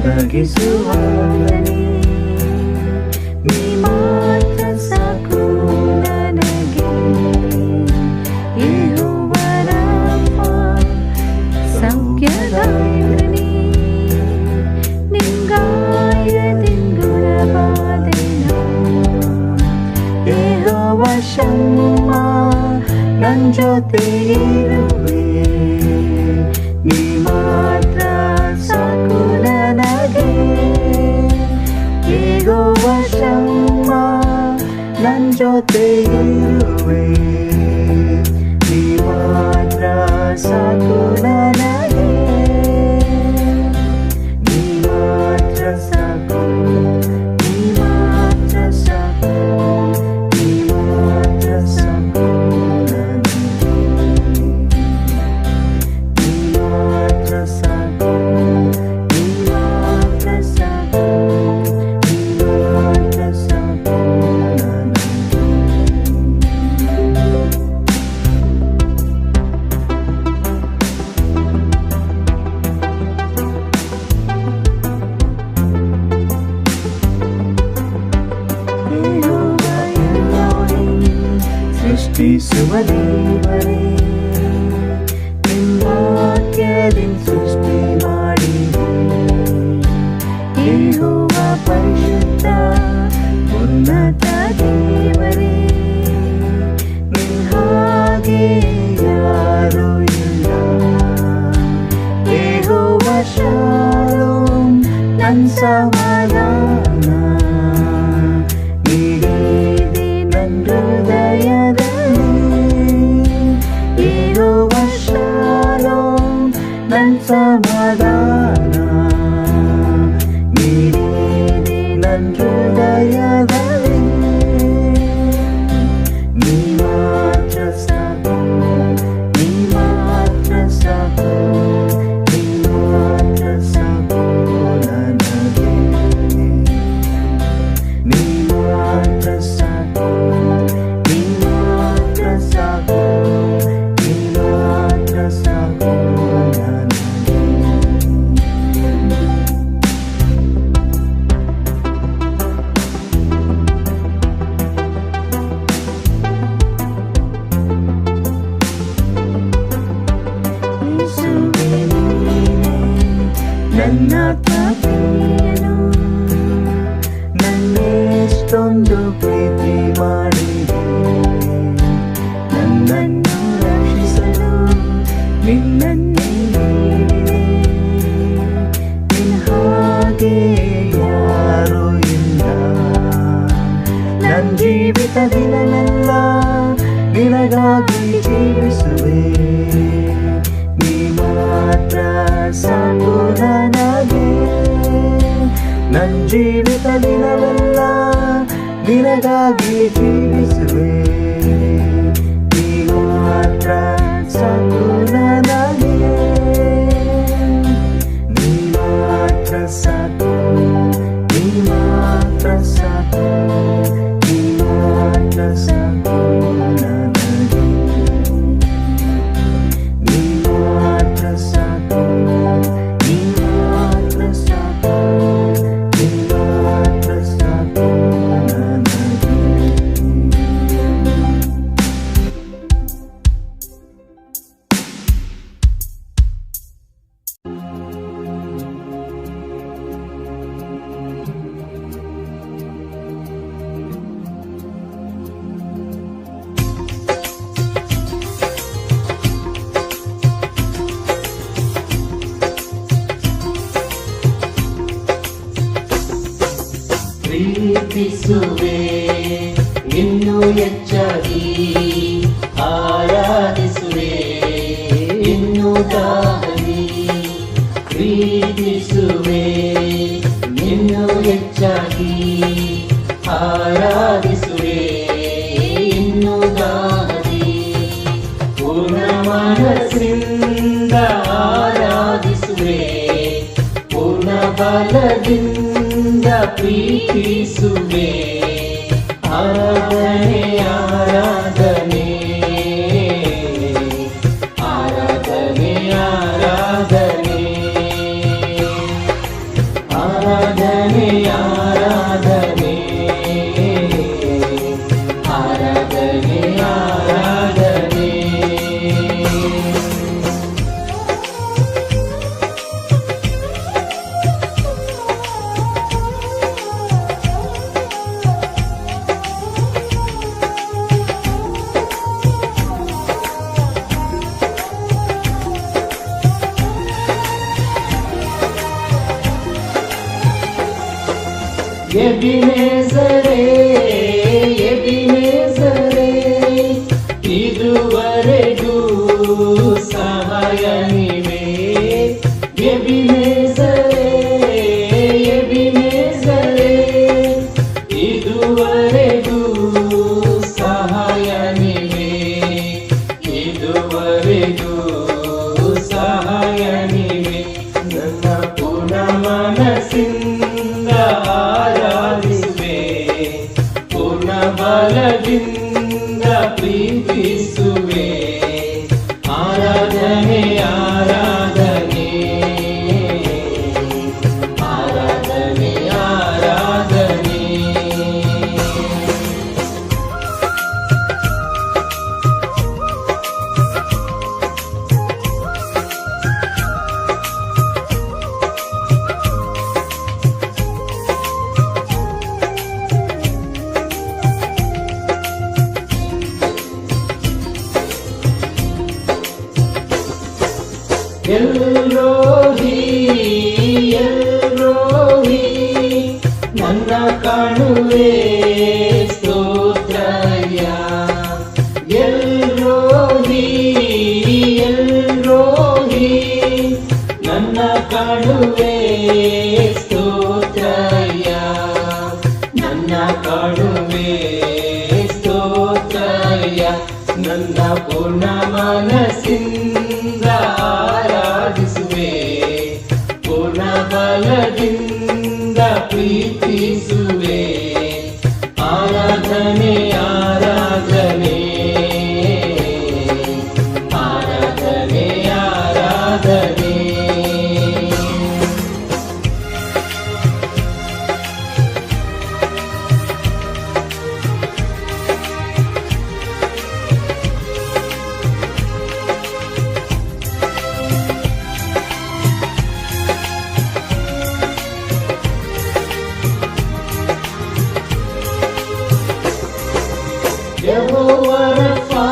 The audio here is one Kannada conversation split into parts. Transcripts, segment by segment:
ಒದಗಿಸುವಾಗಲೇ ನೀ ಮಾತ್ರ ಸಾಕು ನನಗೆ. ಯೆಹೋವ ರಾಫ ಸೌಖ್ಯದಾಯಕನೇ, ನಿಂಗಾಯದಿಂದ ಗುಣವಾದೆನು. ಯೆಹೋವ ಶಮ್ಮ ನನ್ ಜೊತೆ ಇರುವೆ, ನೀ ಮಾತ್ರ ಸಾಕು ನನಗೆ. ಯೆಹೋವ ಶಮ್ಮ ನನ್ ಜೊತೆ ಇರುವೆ, ನೀ ಮಾತ್ರ ಸಾಕು ನನಗೆ. ನೀ ಮಾತ್ರ ಸಾಕು, ನೀ ಮಾತ್ರ ಸಾಕು, ನೀ ಮಾತ್ರ ಸಾಕು ನನಗೆ. ನೀ ಮಾತ್ರ ಸಾಕು, ನೀ ಮಾತ್ರ ಸಾಕು, ನೀ ಮಾತ್ರ ಸಾಕು ನನಗೆ. ಯೆಹೋವ ಎಲೋಹಿಂ ಸೃಷ್ಟಿಸುವ ದೇವರೇ, ನಿಮ್ಮ ವಾಕ್ಯದಿಂದ ಸೃಷ್ಟಿ ಮಾಡಿದೆ. ಯೆಹೋವ ಪರಿಶುದ್ಧ ಉನ್ನತ ದೇವರೇ, ನಿನ್ನ ಹಾಗೆ ಯಾರೂ ಇಲ್ಲ. ಯೆಹೋವ ಶಾಲೋಮ್ ನನ್ ಸಮಾಧಾನ, ನೀಡಿದೆ ನನ್ನ ಹೃದಯದಲ್ಲಿ. ಯೆಹೋವ ಶಾಲೋಮ್ ನನ್ ಸಮಾಧಾನ, ನೀಡಿದೆ ನನ್ನ ಹೃದಯದಲ್ಲಿ. ನೀ ಮಾತ್ರ ಸಾಕು, ನೀ ಮಾತ್ರ ಸಾಕು, ನೀ ಮಾತ್ರ ಸಾಕು ನನಗೆ. ನೀ ಮಾತ್ರ ಸಾಕು, ನೀ ಮಾತ್ರ ಸಾಕು, ನೀ ಮಾತ್ರ ಸಾಕು ನನಗೆ. ಯೇಸುವೇ ನೀನೇ ನನ್ನಾತ್ಮ ಪ್ರಿಯನು, ನನ್ನೆಷ್ಟೊಂದು ಪ್ರೀತಿ ಮಾಡಿದೆ. ನನ್ನನ್ನು ರಕ್ಷಿಸಲು ನಿನ್ನನ್ನೇ ನೀಡಿದೆ. ನಿನ್ನ ಹಾಗೆ ಯಾರೂ ಇಲ್ಲ. ನನ್ನ ಜೀವಿತ ದಿನವೆಲ್ಲ ನಿನಗಾಗಿ ಜೀವಿಸುವೆ. ನೀ ಮಾತ್ರ ಸಾಕು ನನಗೆ. ನನ್ನ ಜೀವಿತ ದಿನವೆಲ್ಲ ನಿನಗಾಗಿ ಜೀವಿಸುವೆ. ನೀ ಮಾತ್ರ ಸಾಕು ನನಗೆ. ನೀ ಮಾತ್ರ ಸಾಕು, ನೀ ಮಾತ್ರ ಸಾಕು, ನೀ ಮಾತ್ರ ಸಾಕು ನನಗೆ. ನೀ ಮಾತ್ರ ಸಾಕು, ನೀ ಮಾತ್ರ ಸಾಕು, ನೀ ಮಾತ್ರ ಸಾಕು ನನಗೆ. ಪ್ರೀತಿಸುವೆ ಇನ್ನೂ ಹೆಚ್ಚಾಗಿ, ಆರಾಧಿಸುವೆ ಇನ್ನೂ ದಾರಿ. ಪ್ರೀತಿಸುವೆ ಇನ್ನೂ ಹೆಚ್ಚಾಗಿ, ಆರಾಧಿಸುವೆ ಇನ್ನೂ ದಾರಿ. ಪೂರ್ಣ ಮನಸ್ಸಿಂದ ಆರಾಧಿಸುವೆ, ಪೂರ್ಣ ಬಲದಿಂದ ಪ್ರೀತಿಸುವೆ. ಆರಾಧನೆ ಆರಾಧನೆ ಆರಾಧನೆ ಆರಾಧನೆ ಎಬಿನೇಸರೇ ಎಬಿನೇಸರೇ ಇದುವರೆಗೂ ಸಹಾಯ ನೀವೇ. ಎಬಿನೇಸರೇ ಎಬಿನೇಸರೇ ಇದುವರೆಗೂ ಸಹಾಯ ನೀವೇ. ಇದುವರೆಗೂ ಸಹಾಯ ನೀವೇ. ನನ್ನ ಪೂರ್ಣ ಮನಸ್ಸಿಂದ ಆರಾಧಿಸುವೆ, ಪೂರ್ಣ ಬಲದಿಂದ ಪ್ರೀತಿಸುವೆ. ಆರಾಧನೆ ಆರಾಧನೆ ಆರಾಧನೆ ಆರಾಧನೆ. ಎಲ್ರೋಹಿ ಎಲ್ರೋಹಿ ನನ್ನ ಕಾಣುವೆ ಸ್ತೋತ್ರಯ್ಯ. ಎಲ್ರೋಹಿ ಎಲ್ರೋಹಿ ನನ್ನ ಕಾಣುವೆ ಸ್ತೋತ್ರಯ್ಯ. ನನ್ನ ಕಾಣುವೆ ಸ್ತೋತ್ರಯ್ಯ. ನನ್ನ ಪೂರ್ಣ ಮನಸ್ಸಿಂದ ಆರಾಧಿಸುವೆ, ಪೂರ್ಣ ಬಲದಿಂದ ಪ್ರೀತಿಸುವೆ. ಆರಾಧನೆ ಆರಾಧನೆ ಆರಾಧನೆ ಆರಾಧನೆ. ಯೆಹೋವ ರಫಾ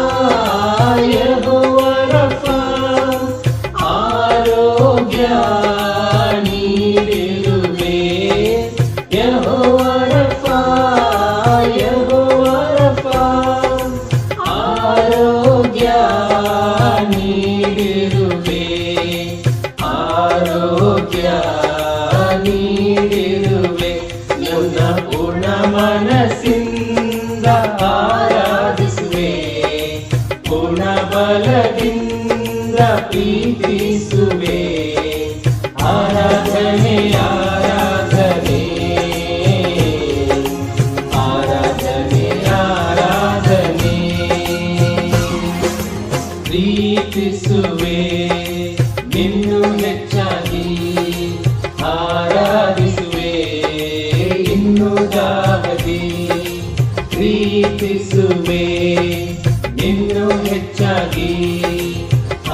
ಯೆಹೋವ ರಫಾ ಆರೋಗ್ಯ ನೀಡಿರುವೆ. ಯೆಹೋವ ರಫಾ ಯೆಹೋವ ರಫಾ ಆರೋಗ್ಯ ನೀಡಿರುವೆ. ಆರೋಗ್ಯ ನೀಡಿರುವೆ. ನನ್ನ ಪೂರ್ಣ ಮನಸ್ಸಿಂದ ಆರಾಧಿಸುವೆ, ಪೂರ್ಣ ಬಲದಿಂದ ಪ್ರೀತಿಸುವೆ. ಆರಾಧನೆ ಆರಾಧನೆ ಆರಾಧನೆ ಆರಾಧನೆ. ಪ್ರೀತಿಸುವೆ ಇನ್ನು ಹೆಚ್ಚಾಗಿ, ಆರಾಧಿಸುವೆ ಇನ್ನು ದಾಹದಿ. ಪ್ರೀತಿಸುವೆ ಇನ್ನು ಹೆಚ್ಚಾಗಿ,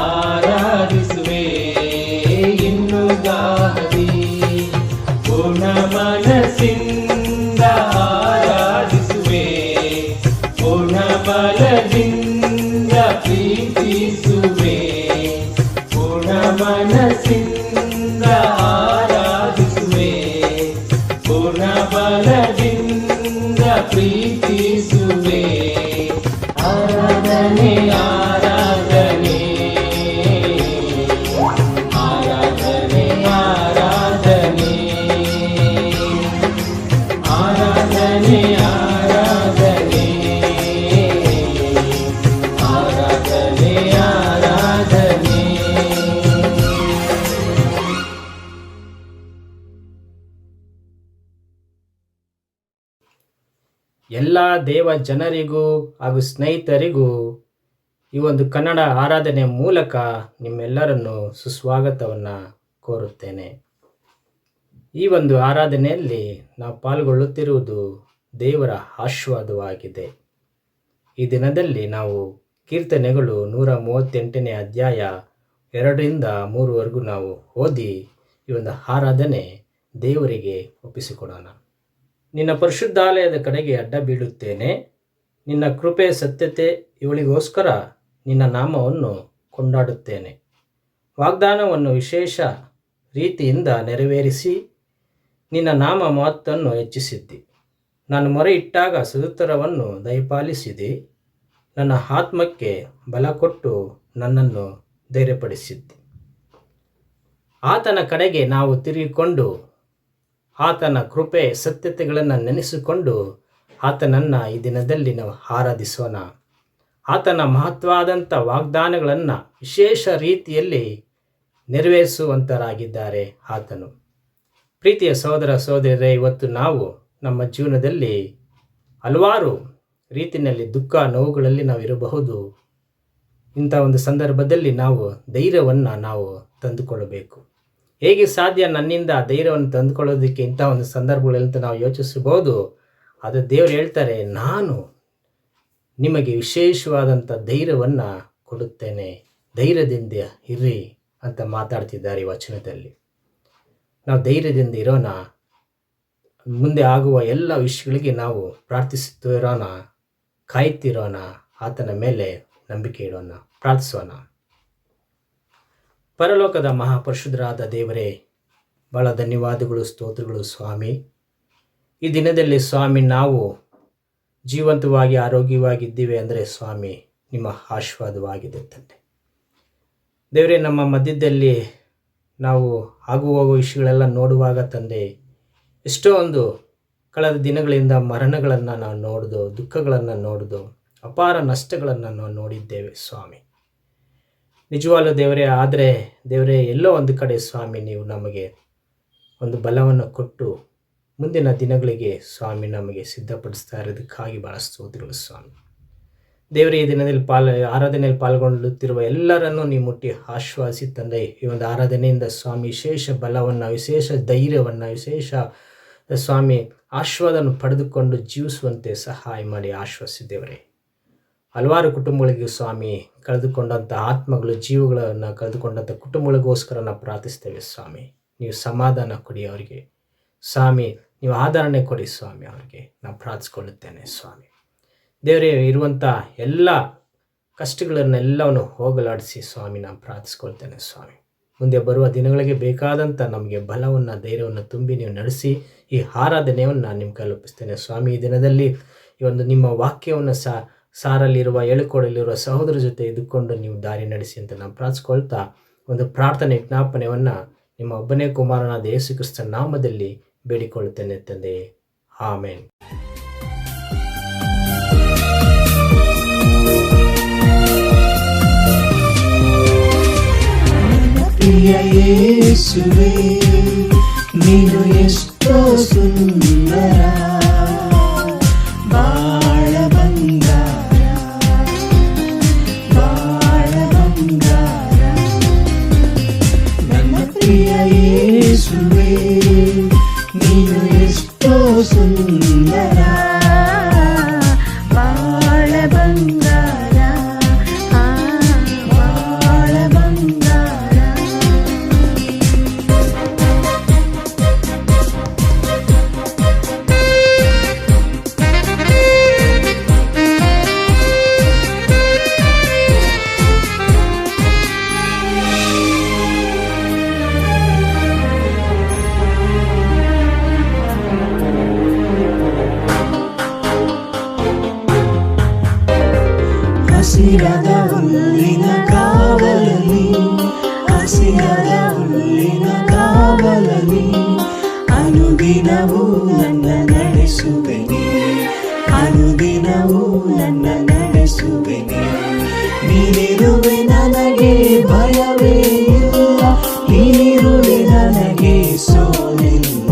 ಆರಾಧಿಸುವೆ ಇನ್ನು ದಾಹದಿ. ಪೂರ್ಣ ಮನಸ್ಸಿಂದ ಆರಾಧಿಸುವೆ, ಪೂರ್ಣ ಬಲದಿಂದ ಪ್ರೀತಿಸುವೆ. ಪೂರ್ಣ ಮನಸ್ಸಿಂದ ಆರಾಧಿಸುವೆ, ಪೂರ್ಣ ಬಲದಿಂದ ಪ್ರೀತಿಸುವೆ. ಆರಾಧನೆ ಆರಾಧನೆ ಆರಾಧನೆ ಆರಾಧನೆ ಆರಾಧನೆ ಆರಾಧನೆ ಆರಾಧನೆ ಆರಾಧನೆ. ಎಲ್ಲ ದೇವ ಜನರಿಗೂ ಹಾಗೂ ಸ್ನೇಹಿತರಿಗೂ ಈ ಒಂದು ಕನ್ನಡ ಆರಾಧನೆ ಮೂಲಕ ನಿಮ್ಮೆಲ್ಲರನ್ನು ಸುಸ್ವಾಗತವನ್ನು ಕೋರುತ್ತೇನೆ. ಈ ಒಂದು ಆರಾಧನೆಯಲ್ಲಿ ನಾವು ಪಾಲ್ಗೊಳ್ಳುತ್ತಿರುವುದು ದೇವರ ಆಶೀರ್ವಾದವಾಗಿದೆ. ಈ ದಿನದಲ್ಲಿ ನಾವು ಕೀರ್ತನೆಗಳು 138ನೇ ಅಧ್ಯಾಯ 2ರಿಂದ 3ವರೆಗೂ ನಾವು ಓದಿ ಈ ಒಂದು ಆರಾಧನೆ ದೇವರಿಗೆ ಒಪ್ಪಿಸಿಕೊಡೋಣ. ನಿನ್ನ ಪರಿಶುದ್ಧಾಲಯದ ಕಡೆಗೆ ಅಡ್ಡ ಬೀಳುತ್ತೇನೆ. ನಿನ್ನ ಕೃಪೆ ಸತ್ಯತೆ ಇವಳಿಗೋಸ್ಕರ ನಿನ್ನ ನಾಮವನ್ನು ಕೊಂಡಾಡುತ್ತೇನೆ. ವಾಗ್ದಾನವನ್ನು ವಿಶೇಷ ರೀತಿಯಿಂದ ನೆರವೇರಿಸಿ ನಿನ್ನ ನಾಮ ಮಹತ್ತನ್ನು ಹೆಚ್ಚಿಸಿದ್ದಿ. ನಾನು ಮೊರೆ ಇಟ್ಟಾಗ ಸದುತ್ತರವನ್ನು ದಯಪಾಲಿಸಿದಿ. ನನ್ನ ಆತ್ಮಕ್ಕೆ ಬಲ ಕೊಟ್ಟು ನನ್ನನ್ನು ಧೈರ್ಯಪಡಿಸಿದ್ದಿ. ಆತನ ಕಡೆಗೆ ನಾವು ತಿರುಗಿಕೊಂಡು ಆತನ ಕೃಪೆ ಸತ್ಯತೆಗಳನ್ನು ನೆನೆಸಿಕೊಂಡು ಆತನನ್ನು ಈ ದಿನದಲ್ಲಿ ನಾವು ಆರಾಧಿಸೋಣ. ಆತನ ಮಹತ್ವವಾದಂಥ ವಾಗ್ದಾನಗಳನ್ನು ವಿಶೇಷ ರೀತಿಯಲ್ಲಿ ನೆರವೇರಿಸುವಂತರಾಗಿದ್ದಾರೆ ಆತನು. ಪ್ರೀತಿಯ ಸಹೋದರ ಸಹೋದರಿಯರೇ, ಇವತ್ತು ನಾವು ನಮ್ಮ ಜೀವನದಲ್ಲಿ ಹಲವಾರು ರೀತಿಯಲ್ಲಿ ದುಃಖ ನೋವುಗಳಲ್ಲಿ ನಾವು ಇರಬಹುದು. ಇಂಥ ಒಂದು ಸಂದರ್ಭದಲ್ಲಿ ನಾವು ಧೈರ್ಯವನ್ನು ನಾವು ತಂದುಕೊಳ್ಳಬೇಕು. ಹೇಗೆ ಸಾಧ್ಯ ನನ್ನಿಂದ ಧೈರ್ಯವನ್ನು ತಂದುಕೊಳ್ಳೋದಕ್ಕೆ ಇಂಥ ಒಂದು ಸಂದರ್ಭಗಳಂತ ನಾವು ಯೋಚಿಸಬಹುದು. ಅದು ದೇವರು ಹೇಳ್ತಾರೆ, ನಾನು ನಿಮಗೆ ವಿಶೇಷವಾದಂಥ ಧೈರ್ಯವನ್ನು ಕೊಡುತ್ತೇನೆ, ಧೈರ್ಯದಿಂದ ಇರ್ರಿ ಅಂತ ಮಾತಾಡ್ತಿದ್ದಾರೆ ಈ ವಚನದಲ್ಲಿ. ನಾವು ಧೈರ್ಯದಿಂದ ಇರೋಣ. ಮುಂದೆ ಆಗುವ ಎಲ್ಲ ವಿಷಯಗಳಿಗೆ ನಾವು ಪ್ರಾರ್ಥಿಸುತ್ತಿರೋಣ, ಕಾಯ್ತಿರೋಣ, ಆತನ ಮೇಲೆ ನಂಬಿಕೆ ಇಡೋಣ, ಪ್ರಾರ್ಥಿಸೋಣ. ಪರಲೋಕದ ಮಹಾಪರಿಶುದ್ಧರಾದ ದೇವರೇ, ಭಾಳ ಧನ್ಯವಾದಗಳು, ಸ್ತೋತ್ರಗಳು ಸ್ವಾಮಿ. ಈ ದಿನದಲ್ಲಿ ಸ್ವಾಮಿ ನಾವು ಜೀವಂತವಾಗಿ ಆರೋಗ್ಯವಾಗಿದ್ದೀವಿ ಅಂದರೆ ಸ್ವಾಮಿ ನಿಮ್ಮ ಆಶೀರ್ವಾದವಾಗಿದೆ ತಂದೆ. ದೇವರೇ, ನಮ್ಮ ಮಧ್ಯದಲ್ಲಿ ನಾವು ಆಗು ಹೋಗುವ ವಿಷಯಗಳೆಲ್ಲ ನೋಡುವಾಗ ತಂದೆ, ಎಷ್ಟೋ ಒಂದು ಕಳೆದ ದಿನಗಳಿಂದ ಮರಣಗಳನ್ನು ನಾವು ನೋಡಿದು, ದುಃಖಗಳನ್ನು ನೋಡಿದು, ಅಪಾರ ನಷ್ಟಗಳನ್ನು ನಾವು ನೋಡಿದ್ದೇವೆ ಸ್ವಾಮಿ. ನಿಜವಾಗ್ಲೂ ದೇವರೇ, ಆದರೆ ದೇವರೇ, ಎಲ್ಲೋ ಒಂದು ಕಡೆ ಸ್ವಾಮಿ ನೀವು ನಮಗೆ ಒಂದು ಬಲವನ್ನು ಕೊಟ್ಟು ಮುಂದಿನ ದಿನಗಳಿಗೆ ಸ್ವಾಮಿ ನಮಗೆ ಸಿದ್ಧಪಡಿಸ್ತಾ ಇರೋದಕ್ಕಾಗಿ ಭಾಳ ಸ್ತೋತ್ರಗಳು ಸ್ವಾಮಿ. ದೇವರೇ, ಈ ದಿನದಲ್ಲಿ ಆರಾಧನೆಯಲ್ಲಿ ಪಾಲ್ಗೊಳ್ಳುತ್ತಿರುವ ಎಲ್ಲರನ್ನೂ ನೀವು ಮುಟ್ಟಿ ಆಶ್ವಾಸಿ ತಂದೆ. ಈ ಒಂದು ಆರಾಧನೆಯಿಂದ ಸ್ವಾಮಿ ವಿಶೇಷ ಬಲವನ್ನು, ವಿಶೇಷ ಧೈರ್ಯವನ್ನು, ವಿಶೇಷ ಸ್ವಾಮಿ ಆಶೀರ್ವಾದವನ್ನು ಪಡೆದುಕೊಂಡು ಜೀವಿಸುವಂತೆ ಸಹಾಯ ಮಾಡಿ ಆಶ್ವಾಸಿದ್ದೇವರೇ. ಹಲವಾರು ಕುಟುಂಬಗಳಿಗೆ ಸ್ವಾಮಿ ಕಳೆದುಕೊಂಡಂಥ ಆತ್ಮಗಳು, ಜೀವಗಳನ್ನು ಕಳೆದುಕೊಂಡಂಥ ಕುಟುಂಬಗಳಿಗೋಸ್ಕರ ನಾವು ಪ್ರಾರ್ಥಿಸ್ತೇವೆ ಸ್ವಾಮಿ. ನೀವು ಸಮಾಧಾನ ಕೊಡಿ ಅವರಿಗೆ ಸ್ವಾಮಿ, ನೀವು ಆಧರಣೆ ಕೊಡಿ ಸ್ವಾಮಿ, ಅವರಿಗೆ ನಾವು ಪ್ರಾರ್ಥಿಸ್ಕೊಳ್ಳುತ್ತೇನೆ ಸ್ವಾಮಿ. ದೇವರೇ, ಇರುವಂಥ ಎಲ್ಲ ಕಷ್ಟಗಳನ್ನೆಲ್ಲವನ್ನು ಹೋಗಲಾಡಿಸಿ ಸ್ವಾಮಿ ನಾನು ಪ್ರಾರ್ಥಿಸ್ಕೊಳ್ತೇನೆ ಸ್ವಾಮಿ. ಮುಂದೆ ಬರುವ ದಿನಗಳಿಗೆ ಬೇಕಾದಂಥ ನಮಗೆ ಬಲವನ್ನು, ಧೈರ್ಯವನ್ನು ತುಂಬಿ ನೀವು ನಡೆಸಿ ಈ ಆರಾಧನೆಯನ್ನು ನಾನು ನಿಮ್ಮ ಕೈಲಿ ಒಪ್ಪಿಸ್ತೇನೆ ಸ್ವಾಮಿ. ಈ ದಿನದಲ್ಲಿ ಈ ಒಂದು ನಿಮ್ಮ ವಾಕ್ಯವನ್ನು ಸಾರಲ್ಲಿರುವ, ಹೇಳಿಕೊಡಲಿರುವ ಸಹೋದರ ಜೊತೆ ಇದ್ದುಕೊಂಡು ನೀವು ದಾರಿ ನಡೆಸಿ ಅಂತ ನಾನು ಪ್ರಾರ್ಥಿಸ್ಕೊಳ್ತಾ ಒಂದು ಪ್ರಾರ್ಥನೆ ವಿಜ್ಞಾಪನೆಯನ್ನು ನಿಮ್ಮ ಒಬ್ಬನೇ ಕುಮಾರನಾದ ಯೇಸು ಕ್ರಿಸ್ತನ ನಾಮದಲ್ಲಿ ಬೇಡಿಕೊಳ್ಳುತ್ತೇನೆ ತಂದೆ. ಆಮೆನ್. ಪ್ರಿಯ ಯೇಸುವೇ, ನೀನು ಎಷ್ಟೋ ಸುಂದರ, ಬಾಳ ಬಂಗಾರ, ಬಾಳ ಬಂಗಾರ. ನನ್ನ ಪ್ರಿಯ ಯೇಸುವೇ, ನೀನು ಎಷ್ಟೋ ಸುಂದರ, ಬಾಳ ಬಂಗಾರ, ಬಾಳ ಬಂಗಾರ. ಹಸಿರಾದ ಹುಲ್ಲಿನ ಕಾವಲಲ್ಲಿ, ಹಸಿರಾದ ಹುಲ್ಲಿನ ಕಾವಲಲ್ಲಿ ಅನುದಿನವೂ ನನ್ನ ನಡೆಸುವೆನೆ, ಅನುದಿನವೂ ನನ್ನ ನಡೆಸುವೆನೆ. ನೀನಿರುವೆ ನನಗೆ ಭಯವೇ ಇಲ್ಲ, ನೀನಿರುವೆ ನನಗೆ ಸೋಲಿಲ್ಲ,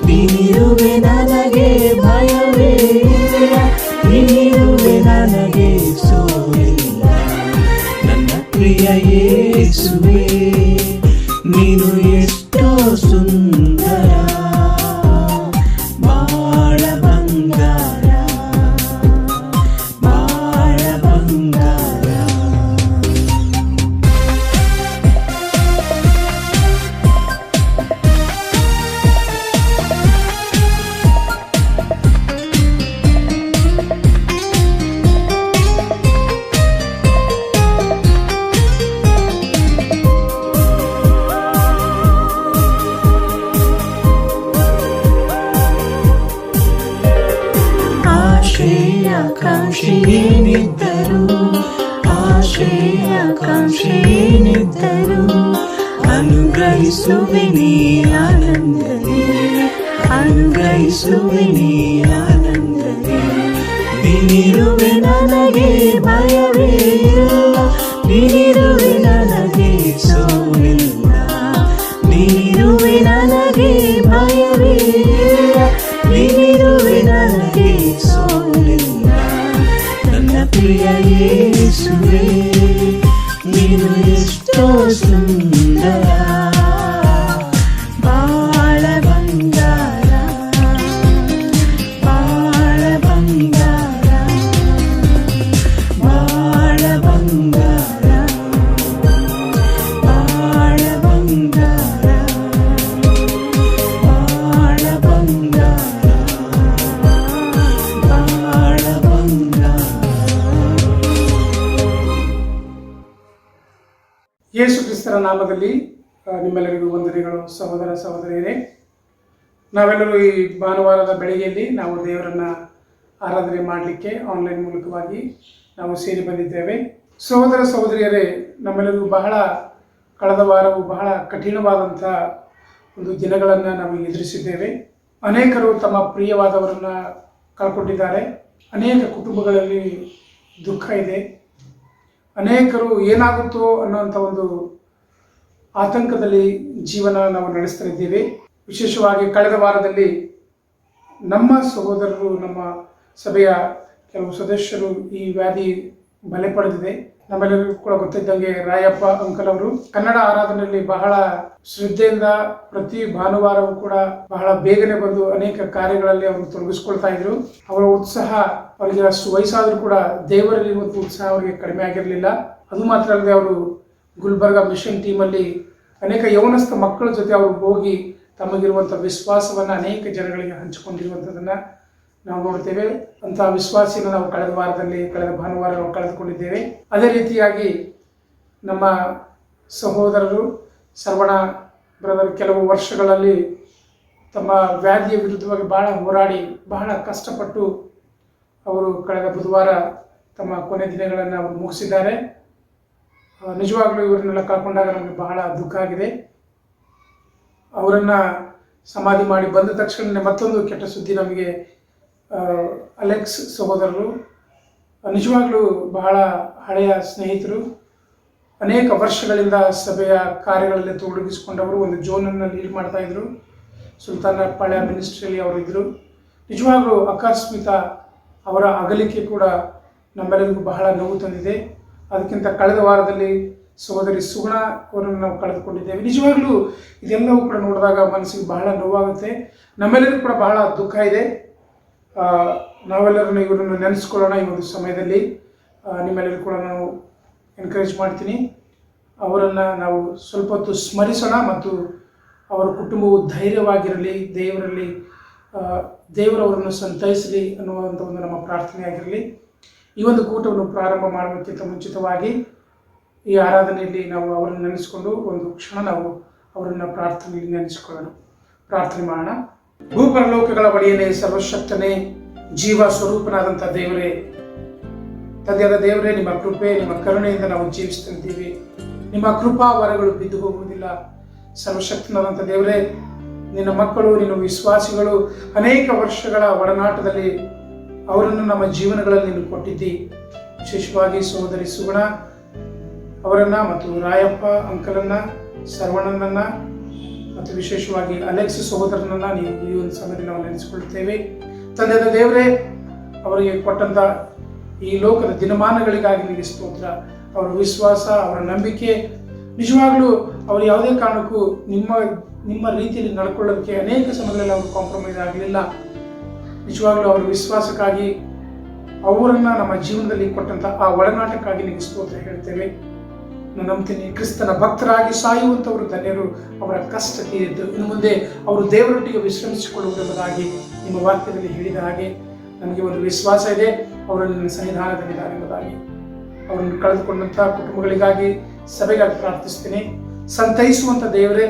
ನೀನಿರುವೆ ನನಗೆ ಭಯವೇ ಇಲ್ಲ, ನೀನಿರುವೆ ನನಗೆ ಸೋಲಿಲ್ಲ. ನನ್ನ ಪ್ರಿಯ ಯೇಸುವೇ, ನೀನು ಎಷ್ಟೋ ಸುಂದರ. ಆಕಾಂಕ್ಷೆ ಏನಿದ್ದರು, ಆಶೆ ಆಕಾಂಕ್ಷೆ ಏನಿದ್ದರು ಅನುಗ್ರಹಿಸುವೆ ನೀ ಆನಂದವೇ, ಅನುಗ್ರಹಿಸುವೆ ನೀ ಆನಂದವೇ. ನೀನಿರುವೆ ನನಗೆ ಭಯವೇ ಇಲ್ಲ, ನೀನಿರುವೆ ನನಗೆ ಸೋಲಿಲ್ಲ, ನೀನಿರುವೆ ನನಗೆ ಭಯವೇ ಇಲ್ಲ, ನೀನಿರುವೆ ನನಗೆ ಸೋಲಿಲ್ಲ. ನನ್ನ ಪ್ರಿಯ ಯೇಸುವೇ, ನೀನು ಎಷ್ಟೋ ಸುಂದರ, ಬಾಳ ಬಂಗಾರ, ಬಾಳ ಬಂಗಾರ, ಬಾಳ ಬಂಗಾರ, ಬಾಳ ಬಂಗಾರ, ಬಾಳ ಬಂಗಾರ, ಬಾಳ ಬಂಗಾರ. ಯೇಸು ಕ್ರಿಸ್ತರ ನಾಮದಲ್ಲಿ ನಿಮ್ಮೆಲ್ಲರಿಗೂ ವಂದನೆಗಳು. ಸಹೋದರ ಸಹೋದರಿಯರೇ, ನಾವೆಲ್ಲರೂ ಈ ಭಾನುವಾರದ ಬೆಳಗ್ಗೆಯಲ್ಲಿ ನಾವು ದೇವರನ್ನ ಆರಾಧನೆ ಮಾಡಲಿಕ್ಕೆ ಆನ್ಲೈನ್ ಮೂಲಕವಾಗಿ ನಾವು ಸೇರಿ ಬಂದಿದ್ದೇವೆ. ಸಹೋದರ ಸಹೋದರಿಯರೇ, ನಮ್ಮೆಲ್ಲರಿಗೂ ಕಳೆದ ವಾರವು ಬಹಳ ಕಠಿಣವಾದಂಥ ಒಂದು ದಿನಗಳನ್ನು ನಾವು ಎದುರಿಸಿದ್ದೇವೆ. ಅನೇಕರು ತಮ್ಮ ಪ್ರಿಯವಾದವರನ್ನು ಕಳ್ಕೊಂಡಿದ್ದಾರೆ. ಅನೇಕ ಕುಟುಂಬಗಳಲ್ಲಿ ದುಃಖ ಇದೆ. ಅನೇಕರು ಏನಾಗುತ್ತೋ ಅನ್ನೋಂಥ ಒಂದು ಆತಂಕದಲ್ಲಿ ಜೀವನ ನಾವು ನಡೆಸ್ತಾ ಇದ್ದೀವಿ. ವಿಶೇಷವಾಗಿ ಕಳೆದ ವಾರದಲ್ಲಿ ನಮ್ಮ ಸಹೋದರರು, ನಮ್ಮ ಸಭೆಯ ಕೆಲವು ಸದಸ್ಯರು ಈ ವ್ಯಾಧಿ ಬಲೆ ಪಡೆದಿದೆ. ನಮ್ಮೆಲ್ಲರಿಗೂ ಕೂಡ ಗೊತ್ತಿದ್ದಂಗೆ ರಾಯಪ್ಪ ಅಂಕಲ್ ಅವರು ಕನ್ನಡ ಆರಾಧನೆಯಲ್ಲಿ ಬಹಳ ಶ್ರದ್ಧೆಯಿಂದ ಪ್ರತಿ ಭಾನುವಾರವೂ ಕೂಡ ಬಹಳ ಬೇಗನೆ ಬಂದು ಅನೇಕ ಕಾರ್ಯಗಳಲ್ಲಿ ಅವರು ತೊಡಗಿಸ್ಕೊಳ್ತಾ ಇದ್ರು. ಅವರ ಉತ್ಸಾಹ, ಅವರಿಗೆ ಅಷ್ಟು ವಯಸ್ಸಾದರೂ ಕೂಡ ದೇವರಲ್ಲಿ ಇವತ್ತು ಉತ್ಸಾಹ ಅವರಿಗೆ ಕಡಿಮೆ ಆಗಿರಲಿಲ್ಲ. ಅದು ಮಾತ್ರ ಅಲ್ಲದೆ ಅವರು ಗುಲ್ಬರ್ಗಾ ಮಿಷನ್ ಟೀಮಲ್ಲಿ ಅನೇಕ ಯೌವನಸ್ಥ ಮಕ್ಕಳ ಜೊತೆ ಅವರು ಹೋಗಿ ತಮಗಿರುವಂಥ ವಿಶ್ವಾಸವನ್ನು ಅನೇಕ ಜನಗಳಿಗೆ ಹಂಚಿಕೊಂಡಿರುವಂಥದ್ದನ್ನು ನಾವು ನೋಡ್ತೇವೆ. ಅಂತಹ ವಿಶ್ವಾಸಿನ ನಾವು ಕಳೆದ ಭಾನುವಾರ ನಾವು ಕಳೆದುಕೊಂಡಿದ್ದೇವೆ. ಅದೇ ರೀತಿಯಾಗಿ ನಮ್ಮ ಸಹೋದರರು ಸರ್ವಣ ಬ್ರದರ್ ಕೆಲವು ವರ್ಷಗಳಲ್ಲಿ ತಮ್ಮ ವ್ಯಾಧಿಯ ವಿರುದ್ಧವಾಗಿ ಬಹಳ ಹೋರಾಡಿ ಬಹಳ ಕಷ್ಟಪಟ್ಟು ಅವರು ಕಳೆದ ಬುಧವಾರ ತಮ್ಮ ಕೊನೆ ದಿನಗಳನ್ನು ಅವರು ಮುಗಿಸಿದ್ದಾರೆ. ನಿಜವಾಗ್ಲೂ ಇವರನ್ನೆಲ್ಲ ಕಳ್ಕೊಂಡಾಗ ನಮಗೆ ಬಹಳ ದುಃಖ ಆಗಿದೆ. ಅವರನ್ನು ಸಮಾಧಿ ಮಾಡಿ ಬಂದ ತಕ್ಷಣ ಮತ್ತೊಂದು ಕೆಟ್ಟ ಸುದ್ದಿ ನಮಗೆ, ಅಲೆಕ್ಸ್ ಸಹೋದರರು ನಿಜವಾಗ್ಲೂ ಬಹಳ ಹಳೆಯ ಸ್ನೇಹಿತರು, ಅನೇಕ ವರ್ಷಗಳಿಂದ ಸಭೆಯ ಕಾರ್ಯಗಳಲ್ಲಿ ತೊಡಗಿಸಿಕೊಂಡವರು, ಒಂದು ಝೋನನ್ನು ಲೀಡ್ ಮಾಡ್ತಾ ಇದ್ರು. ಸುಲ್ತಾನ ಪಾಳ್ಯ ಮಿನಿಸ್ಟ್ರಿಯಲ್ಲಿ ಅವರು ಇದ್ದರು. ನಿಜವಾಗ್ಲೂ ಆಕಸ್ಮಿಕ ಅವರ ಅಗಲಿಕೆ ಕೂಡ ನಮ್ಮೆಲ್ಲರಿಗೂ ಬಹಳ ನೋವು ತಂದಿದೆ. ಅದಕ್ಕಿಂತ ಕಳೆದ ವಾರದಲ್ಲಿ ಸಹೋದರಿ ಸುಗುಣ ಅವರನ್ನು ನಾವು ಕಳೆದುಕೊಂಡಿದ್ದೇವೆ. ನಿಜವಾಗ್ಲೂ ಇದೆಲ್ಲವೂ ಕೂಡ ನೋಡಿದಾಗ ಮನಸ್ಸಿಗೆ ಬಹಳ ನೋವಾಗುತ್ತೆ. ನಮ್ಮೆಲ್ಲರಿಗೂ ಕೂಡ ಬಹಳ ದುಃಖ ಇದೆ. ನಾವೆಲ್ಲರನ್ನು ಇವರನ್ನು ನೆನೆಸ್ಕೊಳ್ಳೋಣ ಈ ಒಂದು ಸಮಯದಲ್ಲಿ. ನಿಮ್ಮೆಲ್ಲರಿಗೂ ಕೂಡ ನಾನು ಎನ್ಕರೇಜ್ ಮಾಡ್ತೀನಿ, ಅವರನ್ನು ನಾವು ಸ್ವಲ್ಪ ಹೊತ್ತು ಸ್ಮರಿಸೋಣ ಮತ್ತು ಅವರ ಕುಟುಂಬವು ಧೈರ್ಯವಾಗಿರಲಿ, ದೇವರವರನ್ನು ಸಂತೈಸಲಿ ಅನ್ನುವಂಥ ಒಂದು ನಮ್ಮ ಪ್ರಾರ್ಥನೆ ಆಗಿರಲಿ. ಈ ಒಂದು ಕೂಟವನ್ನು ಪ್ರಾರಂಭ ಮಾಡೋದಕ್ಕಿಂತ ಮುಂಚಿತವಾಗಿ ಈ ಆರಾಧನೆಯಲ್ಲಿ ನಾವು ಅವರನ್ನು ನೆನೆಸ್ಕೊಂಡು ಒಂದು ಕ್ಷಣ ನಾವು ಅವರನ್ನು ಪ್ರಾರ್ಥನೆಯಲ್ಲಿ ನೆನೆಸ್ಕೊಳ್ಳೋಣ. ಪ್ರಾರ್ಥನೆ ಮಾಡೋಣ. ಭೂಪರಲೋಕಗಳ ಒಡೆಯನೇ, ಸರ್ವಶಕ್ತನೇ, ಜೀವ ಸ್ವರೂಪನಾದಂಥ ದೇವರೇ, ತಂದೆಯಾದ ದೇವರೇ, ನಿಮ್ಮ ಕೃಪೆ, ನಿಮ್ಮ ಕರುಣೆಯಿಂದ ನಾವು ಜೀವಿಸ್ತಿದ್ದೀವಿ. ನಿಮ್ಮ ಕೃಪಾ ವರಗಳು ಬಿದ್ದು ಹೋಗುವುದಿಲ್ಲ. ಸರ್ವಶಕ್ತನಾದಂಥ ದೇವರೇ, ನಿನ್ನ ಮಕ್ಕಳು, ನಿನ್ನ ವಿಶ್ವಾಸಿಗಳು ಅನೇಕ ವರ್ಷಗಳ ಒಡನಾಟದಲ್ಲಿ ಅವರನ್ನು ನಮ್ಮ ಜೀವನಗಳಲ್ಲಿ ನೀನು ಕೊಟ್ಟಿದ್ದಿ. ವಿಶೇಷವಾಗಿ ಸಹೋದರಿ ಸುಗುಣ ಅವರನ್ನು ಮತ್ತು ರಾಯಪ್ಪ ಅಂಕಲನ್ನು, ಸರ್ವಣ್ಣನನ್ನು ಮತ್ತು ವಿಶೇಷವಾಗಿ ಅಲೆಕ್ಸ್ ಸಹೋದರನನ್ನು ನೀವು ಈ ಒಂದು ಸಮಯದಲ್ಲಿ ನಾವು ನೆನೆಸಿಕೊಳ್ಳುತ್ತೇವೆ. ತಂದೆಯಾದ ದೇವರೇ, ಅವರಿಗೆ ಕೊಟ್ಟಂಥ ಈ ಲೋಕದ ದಿನಮಾನಗಳಿಗಾಗಿ ನಿಮಗೆ ಸ್ತೋತ್ರ. ಅವರ ವಿಶ್ವಾಸ, ಅವರ ನಂಬಿಕೆ, ನಿಜವಾಗ್ಲೂ ಅವರು ಯಾವುದೇ ಕಾರಣಕ್ಕೂ ನಿಮ್ಮ ರೀತಿಯಲ್ಲಿ ನಡ್ಕೊಳ್ಳೋದಕ್ಕೆ ಅನೇಕ ಸಮಯಗಳಲ್ಲಿ ಅವರು ಕಾಂಪ್ರಮೈಸ್ ಆಗಲಿಲ್ಲ. ನಿಜವಾಗ್ಲೂ ಅವರ ವಿಶ್ವಾಸಕ್ಕಾಗಿ, ಅವರನ್ನು ನಮ್ಮ ಜೀವನದಲ್ಲಿ ಕೊಟ್ಟಂಥ ಆ ಒಡನಾಟಕ್ಕಾಗಿ ನಿಮಗೆ ಸ್ತೋತ್ರ ಹೇಳ್ತೇವೆ. ನಾನು ನಂಬ್ತೀನಿ, ಕ್ರಿಸ್ತನ ಭಕ್ತರಾಗಿ ಸಾಯುವಂಥವರು ಧನ್ಯರು, ಅವರ ಕಷ್ಟ ತೀರಿದ್ದು ಇನ್ನು ಮುಂದೆ ಅವರು ದೇವರೊಟ್ಟಿಗೆ ವಿಶ್ರಮಿಸಿಕೊಳ್ಳುವುದೆಂಬುದಾಗಿ ನಿಮ್ಮ ವಾಕ್ಯದಲ್ಲಿ ಹೇಳಿದ ಹಾಗೆ ನನಗೆ ಒಂದು ವಿಶ್ವಾಸ ಇದೆ. ಅವರನ್ನು ನನ್ನ ಸನ್ನಿಧಾನದಲ್ಲಿದ್ದಾರೆ ಎಂಬುದಾಗಿ. ಅವರನ್ನು ಕಳೆದುಕೊಂಡಂಥ ಕುಟುಂಬಗಳಿಗಾಗಿ, ಸಭೆಗಾಗಿ ಪ್ರಾರ್ಥಿಸ್ತೀನಿ. ಸಂತೈಸುವಂಥ ದೇವರೇ,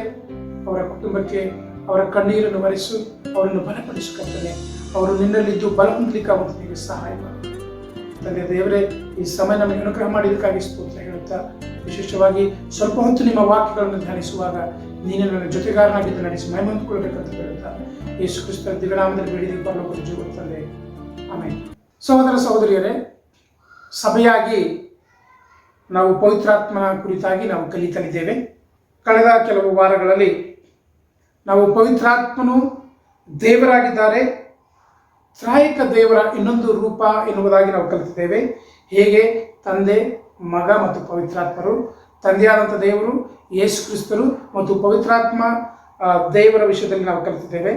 ಅವರ ಕುಟುಂಬಕ್ಕೆ ಅವರ ಕಣ್ಣೀರನ್ನು ಒರೆಸು, ಅವರನ್ನು ಬಲಪಡಿಸುತ್ತೇನೆ. ಅವರು ನಿನ್ನಲ್ಲಿದ್ದು ಬಲ ಹೊಂದಲಿಕ್ಕಾಗುವಂತೆ ನೀವು ಸಹಾಯ ಮಾಡಿ. ತಂದೆ ದೇವರೇ, ಈ ಸಮಯ ನಮಗೆ ಅನುಗ್ರಹ ಮಾಡಿದ್ದಕ್ಕಾಗಿ ಸ್ತೋತ್ರ ಹೇಳುತ್ತಾ, ವಿಶೇಷವಾಗಿ ಸ್ವಲ್ಪ ಹೊತ್ತು ನಿಮ್ಮ ವಾಕ್ಯಗಳನ್ನು ಧ್ಯಾನಿಸುವಾಗ ನೀನು ನನ್ನ ಜೊತೆಗಾರನಾಗಿದ್ದು ನಡೆಸಿ ಮಹಿಮೆ ಹೊಂದಿಕೊಳ್ಳಬೇಕಂತ ಹೇಳುತ್ತಾ ಯೇಸು ಕ್ರಿಸ್ತರ ದಿವ್ಯನಾಮದಲ್ಲಿ ಬೇಡಿದ ಪರಲೋಕದ ಜೀವ ತಂದೆ, ಆಮೇಲೆ. ಸಹೋದರ ಸಹೋದರಿಯರೇ, ಸಭೆಯಾಗಿ ನಾವು ಪವಿತ್ರಾತ್ಮನ ಕುರಿತಾಗಿ ನಾವು ಕಲಿತಲಿದ್ದೇವೆ. ಕಳೆದ ಕೆಲವು ವಾರಗಳಲ್ಲಿ ನಾವು ಪವಿತ್ರಾತ್ಮನು ದೇವರಾಗಿದ್ದಾರೆ, ತ್ರಾಯಕ ದೇವರ ಇನ್ನೊಂದು ರೂಪ ಎನ್ನುವುದಾಗಿ ನಾವು ಕಲಿತಿದ್ದೇವೆ. ಹೇಗೆ ತಂದೆ, ಮಗ ಮತ್ತು ಪವಿತ್ರಾತ್ಮರು, ತಂದೆಯಾದಂಥ ದೇವರು, ಯೇಸು ಕ್ರಿಸ್ತರು ಮತ್ತು ಪವಿತ್ರಾತ್ಮ ದೇವರ ವಿಷಯದಲ್ಲಿ ನಾವು ಕಲಿತಿದ್ದೇವೆ.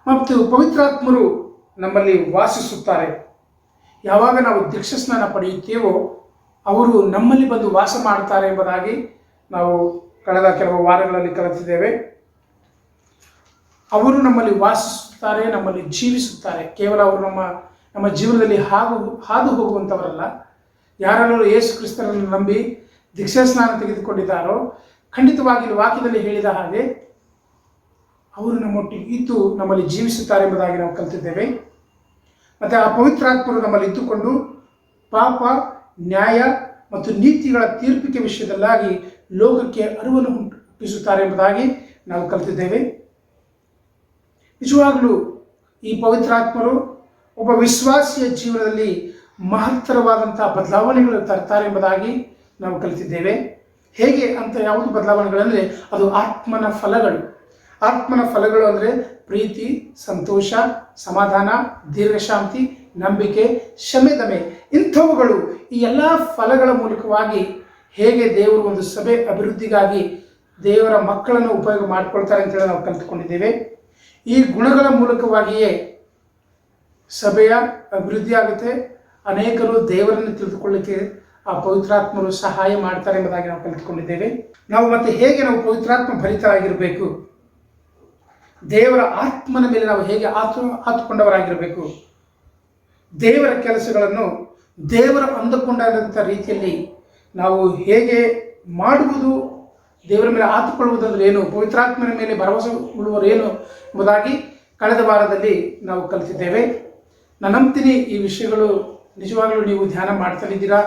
ಮತ್ತು ಪವಿತ್ರಾತ್ಮರು ನಮ್ಮಲ್ಲಿ ವಾಸಿಸುತ್ತಾರೆ. ಯಾವಾಗ ನಾವು ದೀಕ್ಷಾಸ್ನಾನ ಪಡೆಯುತ್ತೇವೋ ಅವರು ನಮ್ಮಲ್ಲಿ ಬಂದು ವಾಸ ಮಾಡ್ತಾರೆ ಎಂಬುದಾಗಿ ನಾವು ಕಳೆದ ಕೆಲವು ವಾರಗಳಲ್ಲಿ ಕಲಿತಿದ್ದೇವೆ. ಅವರು ನಮ್ಮಲ್ಲಿ ವಾಸಿಸುತ್ತಾರೆ, ನಮ್ಮಲ್ಲಿ ಜೀವಿಸುತ್ತಾರೆ. ಕೇವಲ ಅವರು ನಮ್ಮ ಜೀವನದಲ್ಲಿ ಹಾದು ಹೋಗುವಂಥವರಲ್ಲ. ಯಾರೆಲ್ಲರೂ ಯೇಸು ಕ್ರಿಸ್ತರನ್ನು ನಂಬಿ ದೀಕ್ಷಾಸ್ನಾನ ತೆಗೆದುಕೊಂಡಿದ್ದಾರೋ ಖಂಡಿತವಾಗಿ ವಾಕ್ಯದಲ್ಲಿ ಹೇಳಿದ ಹಾಗೆ ಅವರು ನಮ್ಮೊಟ್ಟಿಗೆ ಇದ್ದು ನಮ್ಮಲ್ಲಿ ಜೀವಿಸುತ್ತಾರೆ ಎಂಬುದಾಗಿ ನಾವು ಕಲಿತಿದ್ದೇವೆ. ಮತ್ತು ಆ ಪವಿತ್ರಾತ್ಮರು ನಮ್ಮಲ್ಲಿ ಇದ್ದುಕೊಂಡು ಪಾಪ, ನ್ಯಾಯ ಮತ್ತು ನೀತಿಗಳ ತೀರ್ಪಿಕೆ ವಿಷಯದಲ್ಲಾಗಿ ಲೋಕಕ್ಕೆ ಅರಿವನ್ನು ಹುಟ್ಟಿಸುತ್ತಾರೆ ಎಂಬುದಾಗಿ ನಾವು ಕಲಿತಿದ್ದೇವೆ. ನಿಜವಾಗಲೂ ಈ ಪವಿತ್ರಾತ್ಮರು ಒಬ್ಬ ವಿಶ್ವಾಸಿಯ ಜೀವನದಲ್ಲಿ ಮಹತ್ತರವಾದಂಥ ಬದಲಾವಣೆಗಳು ತರ್ತಾರೆ ಎಂಬುದಾಗಿ ನಾವು ಕಲಿತಿದ್ದೇವೆ. ಹೇಗೆ ಅಂತ ಯಾವುದು ಬದಲಾವಣೆಗಳಂದರೆ ಅದು ಆತ್ಮನ ಫಲಗಳು. ಆತ್ಮನ ಫಲಗಳು ಅಂದರೆ ಪ್ರೀತಿ, ಸಂತೋಷ, ಸಮಾಧಾನ, ದೀರ್ಘಶಾಂತಿ, ನಂಬಿಕೆ, ಕ್ಷಮೆದಮೆ. ಇಂಥವುಗಳು ಈ ಎಲ್ಲ ಫಲಗಳ ಮೂಲಕವಾಗಿ ಹೇಗೆ ದೇವರು ಒಂದು ಸಭೆ ಅಭಿವೃದ್ಧಿಗಾಗಿ ದೇವರ ಮಕ್ಕಳನ್ನು ಉಪಯೋಗ ಮಾಡಿಕೊಳ್ತಾರೆ ಅಂತೇಳಿ ನಾವು ಕಲಿತುಕೊಂಡಿದ್ದೇವೆ. ಈ ಗುಣಗಳ ಮೂಲಕವಾಗಿಯೇ ಸಭೆಯ ಅಭಿವೃದ್ಧಿ ಆಗುತ್ತೆ. ಅನೇಕರು ದೇವರನ್ನು ತಿಳಿದುಕೊಳ್ಳಲಿಕ್ಕೆ ಆ ಪವಿತ್ರಾತ್ಮರು ಸಹಾಯ ಮಾಡ್ತಾರೆ ಎಂಬುದಾಗಿ ನಾವು ಕಲಿತುಕೊಂಡಿದ್ದೇವೆ. ನಾವು ಮತ್ತೆ ಹೇಗೆ ನಾವು ಪವಿತ್ರಾತ್ಮ ಭರಿತರಾಗಿರಬೇಕು, ದೇವರ ಆತ್ಮನ ಮೇಲೆ ನಾವು ಹೇಗೆ ಆತುಕೊಂಡವರಾಗಿರಬೇಕು, ದೇವರ ಕೆಲಸಗಳನ್ನು ದೇವರ ಅಂದುಕೊಂಡಂಥ ರೀತಿಯಲ್ಲಿ ನಾವು ಹೇಗೆ ಮಾಡುವುದು, ದೇವರ ಮೇಲೆ ಆತುಕೊಳ್ಳುವುದಂದ್ರೆ ಏನು, ಪವಿತ್ರಾತ್ಮನ ಮೇಲೆ ಭರವಸೆ ಉಳ್ಳುವರೇನು ಎಂಬುದಾಗಿ ಕಳೆದ ವಾರದಲ್ಲಿ ನಾವು ಕಲಿತಿದ್ದೇವೆ. ನಾನು ನಂಬ್ತೀನಿ ಈ ವಿಷಯಗಳು ನಿಜವಾಗಲೂ ನೀವು ಧ್ಯಾನ ಮಾಡ್ತಲಿದ್ದೀರಾ.